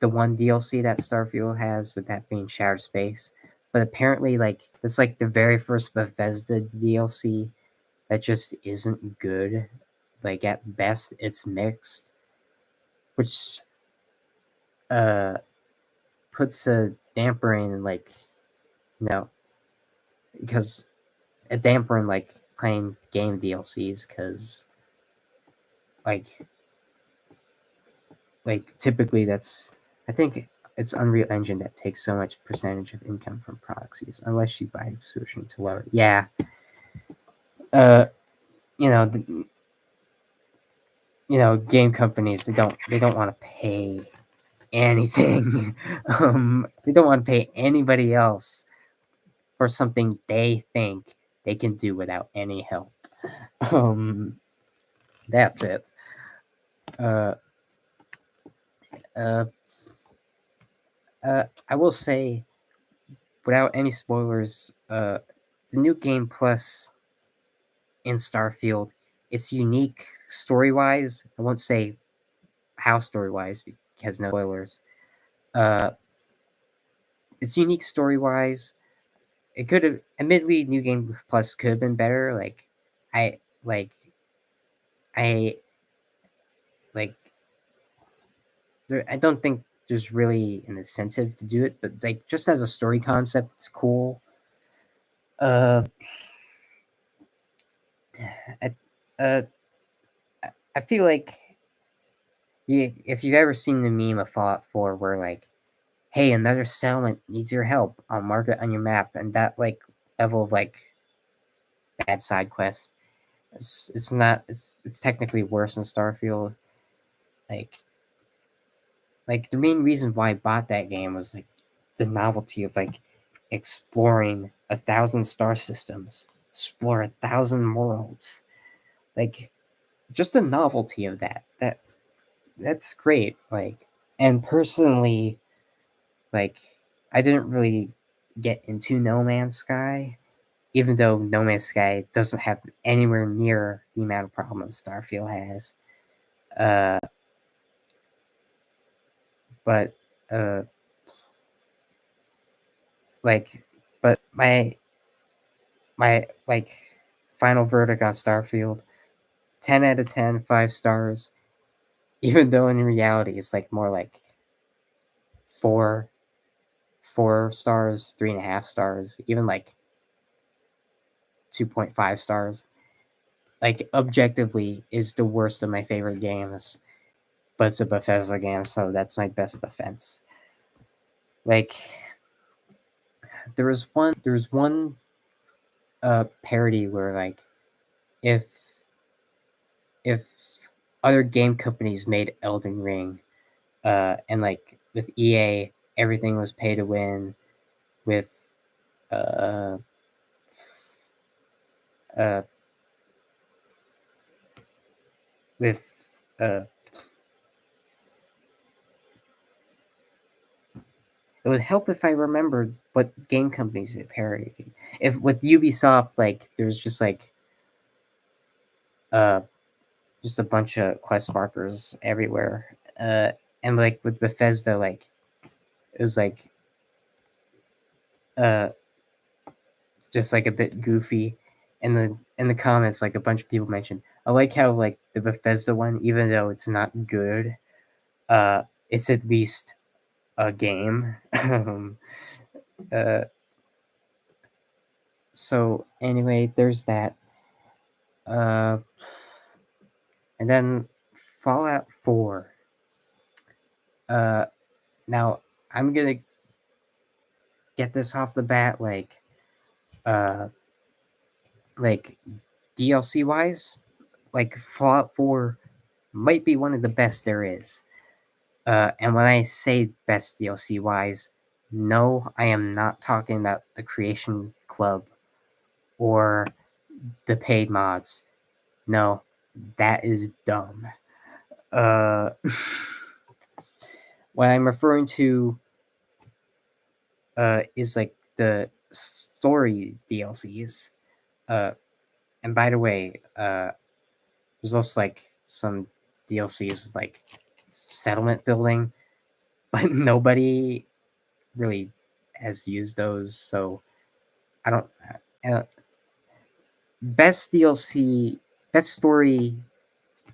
the one DLC that Starfield has, with that being Shattered Space. But apparently, like that's like the very first Bethesda DLC that just isn't good. Like at best, it's mixed, which uh puts a damper in like you know because a damper in like playing game DLCs because like typically that's I think it's Unreal Engine that takes so much percentage of income from products use, unless you buy a subscription to lower. Yeah, uh, you know, game companies they don't want to pay anything. They don't want to pay anybody else for something they think they can do without any help. Um, that's it. Uh, uh, I will say, without any spoilers, the new game plus in Starfield, it's unique story wise. I won't say how story wise because no spoilers. Uh, it's unique story wise. It could have, admittedly, New Game Plus could have been better. I like I like I don't think there's really an incentive to do it, but like just as a story concept, it's cool. Uh, I, uh, I feel like if you've ever seen the meme of Fallout 4 where like, hey, another settlement needs your help, I'll mark it on your map, and that like level of like bad side quest, it's not it's technically worse than Starfield. Like the main reason why I bought that game was like the novelty of like exploring 1,000 star systems, explore 1,000 worlds, like just the novelty of that's great. Like, and personally, like I didn't really get into No Man's Sky, even though No Man's Sky doesn't have anywhere near the amount of problems Starfield has. Uh, but uh, like, but my like final verdict on Starfield, 10 out of 10, 5 stars. Even though in reality it's like more like four, 4 stars, 3.5 stars, even like 2.5 stars. Like objectively is the worst of my favorite games, but it's a Bethesda game, so that's my best defense. Like there was one parody where like if if other game companies made Elden Ring, and like with EA, everything was pay to win. With uh, uh, with uh, it would help if I remembered what game companies it parodied. If with Ubisoft, like there's uh, just a bunch of quest markers everywhere, and like with Bethesda, like it was like uh, just like a bit goofy. And in the comments, like a bunch of people mentioned, I like how like the Bethesda one, even though it's not good, it's at least a game. uh, so anyway, there's that. Uh, and then Fallout 4. Uh, now I'm gonna get this off the bat, uh, like DLC wise, like Fallout 4 might be one of the best there is. And when I say best DLC wise, no, I am not talking about the Creation Club or the paid mods. No, that is dumb. Uh, what I'm referring to is like the story DLCs. Uh, and by the way, there's also like some DLCs with like settlement building, but nobody really has used those. So I don't. Uh, best DLC, best story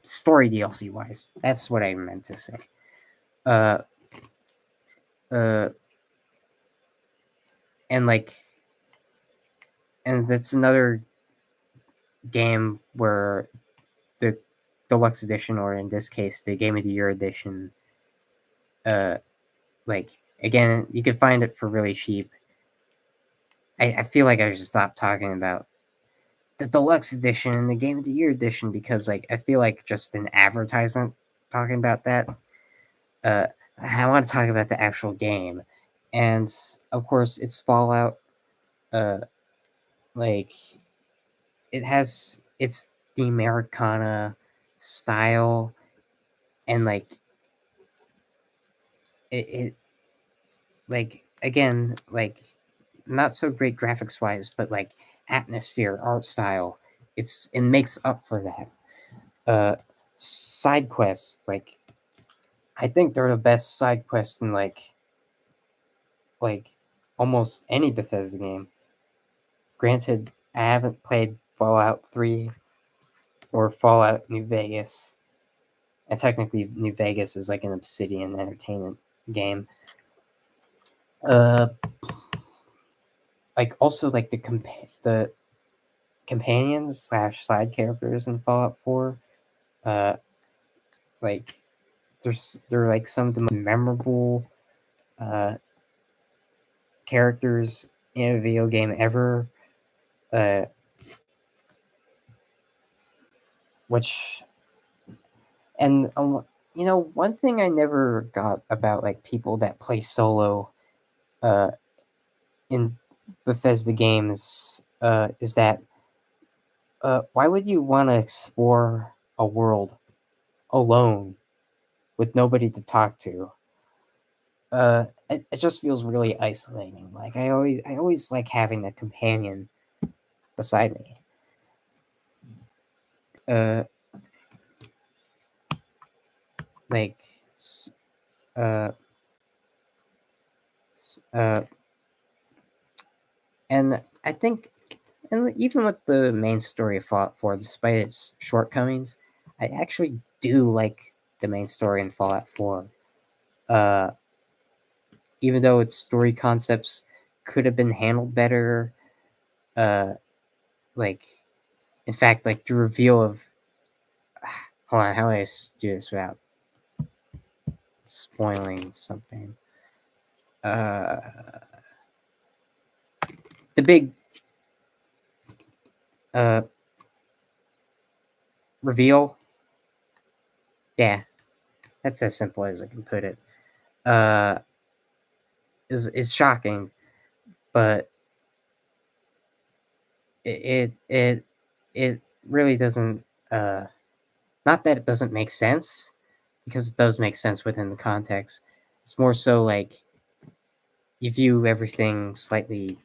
DLC wise. That's what I meant to say. Uh, uh, and like, and that's another game where the deluxe edition, or in this case, the Game of the Year edition, uh, like again, you could find it for really cheap. I feel like I should stop talking about the deluxe edition and the Game of the Year edition because like I feel like just an advertisement talking about that. Uh, I want to talk about the actual game, and of course, it's Fallout. Uh, like it's the Americana style, and it like again not so great graphics wise, but atmosphere, art style. It makes up for that. Uh, Side quests, I think they're the best side quests in like almost any Bethesda game. Granted, I haven't played Fallout 3 or Fallout New Vegas, and technically New Vegas is like an Obsidian Entertainment game. Uh, also the companions slash side characters in Fallout 4. Uh, like they're like some of the most memorable uh characters in a video game ever. Uh, which and one thing I never got about people that play solo uh in Bethesda games is that why would you want to explore a world alone with nobody to talk to? It just feels really isolating. I always like having a companion beside me. Uh, like, s- uh, s- uh, and I think, and even with the main story of Fallout 4, despite its shortcomings, I actually do like the main story in Fallout 4. Uh, Even though its story concepts could have been handled better, uh, like, in fact, the reveal of, hold on, how do I do this without spoiling something? Uh, the big uh, reveal, yeah, that's as simple as I can put it. Uh, is shocking, but it it really doesn't. Not that it doesn't make sense, because it does make sense within the context. It's more so you view everything slightly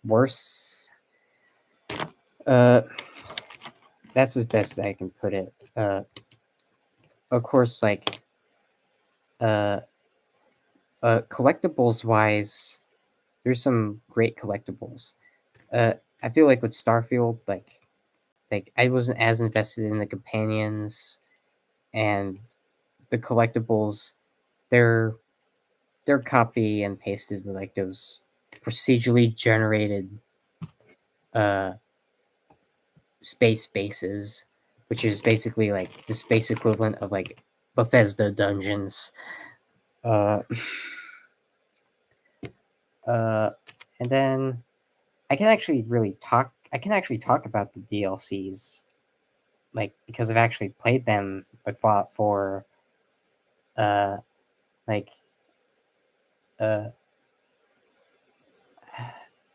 worse. Uh, that's as best I can put it. Of course, uh, collectibles wise, there's some great collectibles. I feel like with Starfield, I wasn't as invested in the companions and the collectibles. They're they're copy and pasted with those procedurally generated uh space bases, which is basically the space equivalent of Bethesda dungeons. Uh, uh, and then I can actually talk about the DLCs, because I've actually played them with Fallout 4. Uh, like, uh,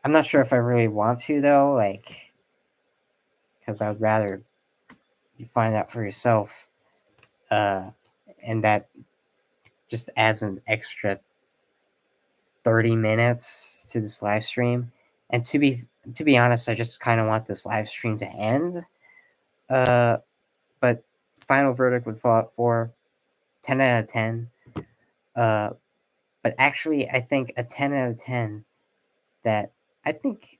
I'm not sure if I really want to though, because I would rather you find out for yourself. Uh, and that just adds an extra 30 minutes to this live stream. And to be honest, I just kind of want this live stream to end. Uh, but final verdict with Fallout 4, 10 out of 10. Uh, but actually, I think a 10 out of 10 that I think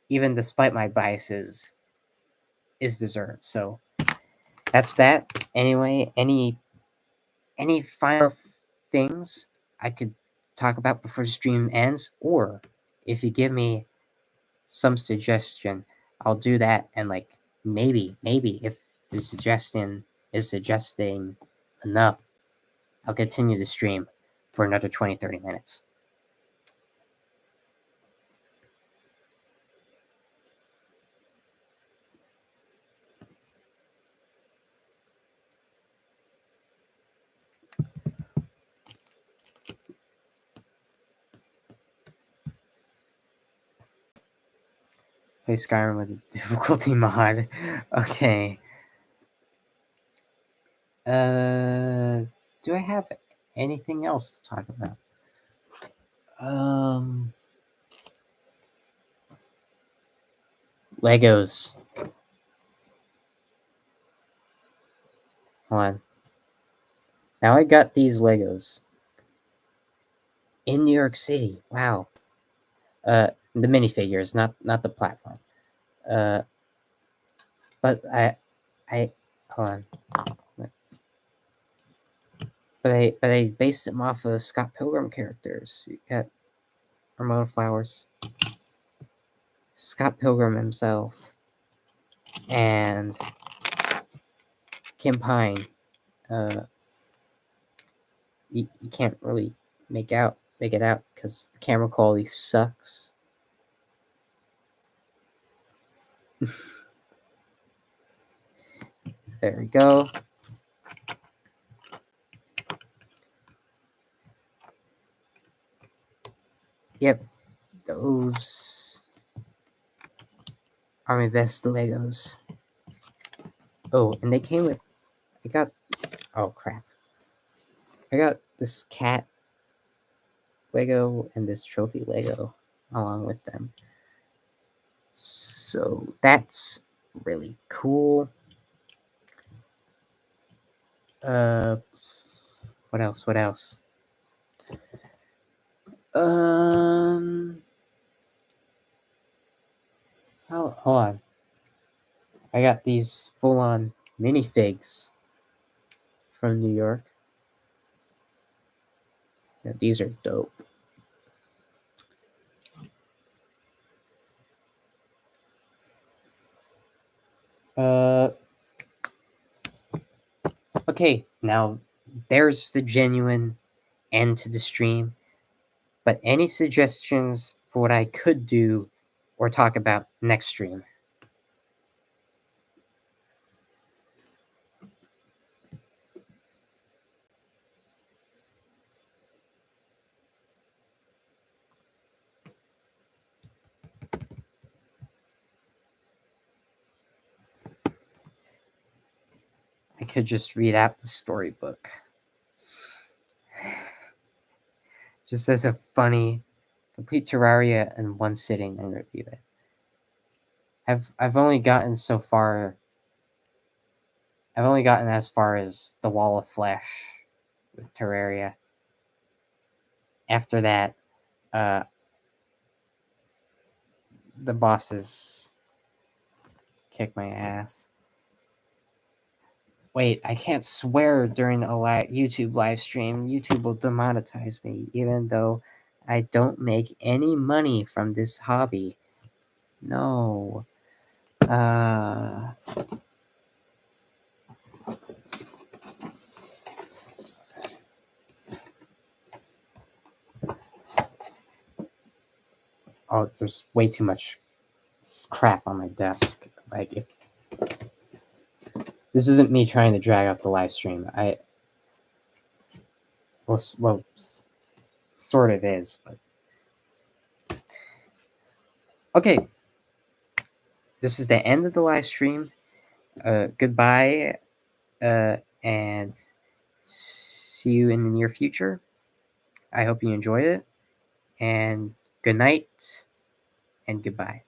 even despite my biases is deserved. So that's that. Anyway, any final things I could talk about before the stream ends, or if you give me some suggestion, I'll do that. And maybe if the suggestion is suggesting enough, I'll continue the stream for another 20-30 minutes. play Skyrim with a difficulty mod. Okay. Do I have anything else to talk about? Legos. Hold on. Now I got these Legos in New York City. Wow. The minifigures, not the platform. But I hold on. But I based them off of Scott Pilgrim characters. You got Ramona Flowers, Scott Pilgrim himself, and Kim Pine. You can't really make it out because the camera quality sucks. There we go. Yep, those are my best Legos. Oh, and they came with. Oh crap! I got this cat Lego and this trophy Lego along with them. So that's really cool. What else? Hold on. I got these full-on minifigs from New York. Yeah, these are dope. Okay, now there's the genuine end to the stream. But any suggestions for what I could do or talk about next stream? I could just read out the storybook. Just as a funny, complete Terraria in one sitting and review it. I've only gotten so far. I've only gotten as far as the Wall of Flesh with Terraria. After that, the bosses kick my ass. Wait, I can't swear during a YouTube live stream. YouTube will demonetize me, even though I don't make any money from this hobby. No. Oh, there's way too much crap on my desk. Like, if this isn't me trying to drag out the live stream. Well, sort of is, but okay. This is the end of the live stream. Goodbye, and see you in the near future. I hope you enjoyed it, and good night and goodbye.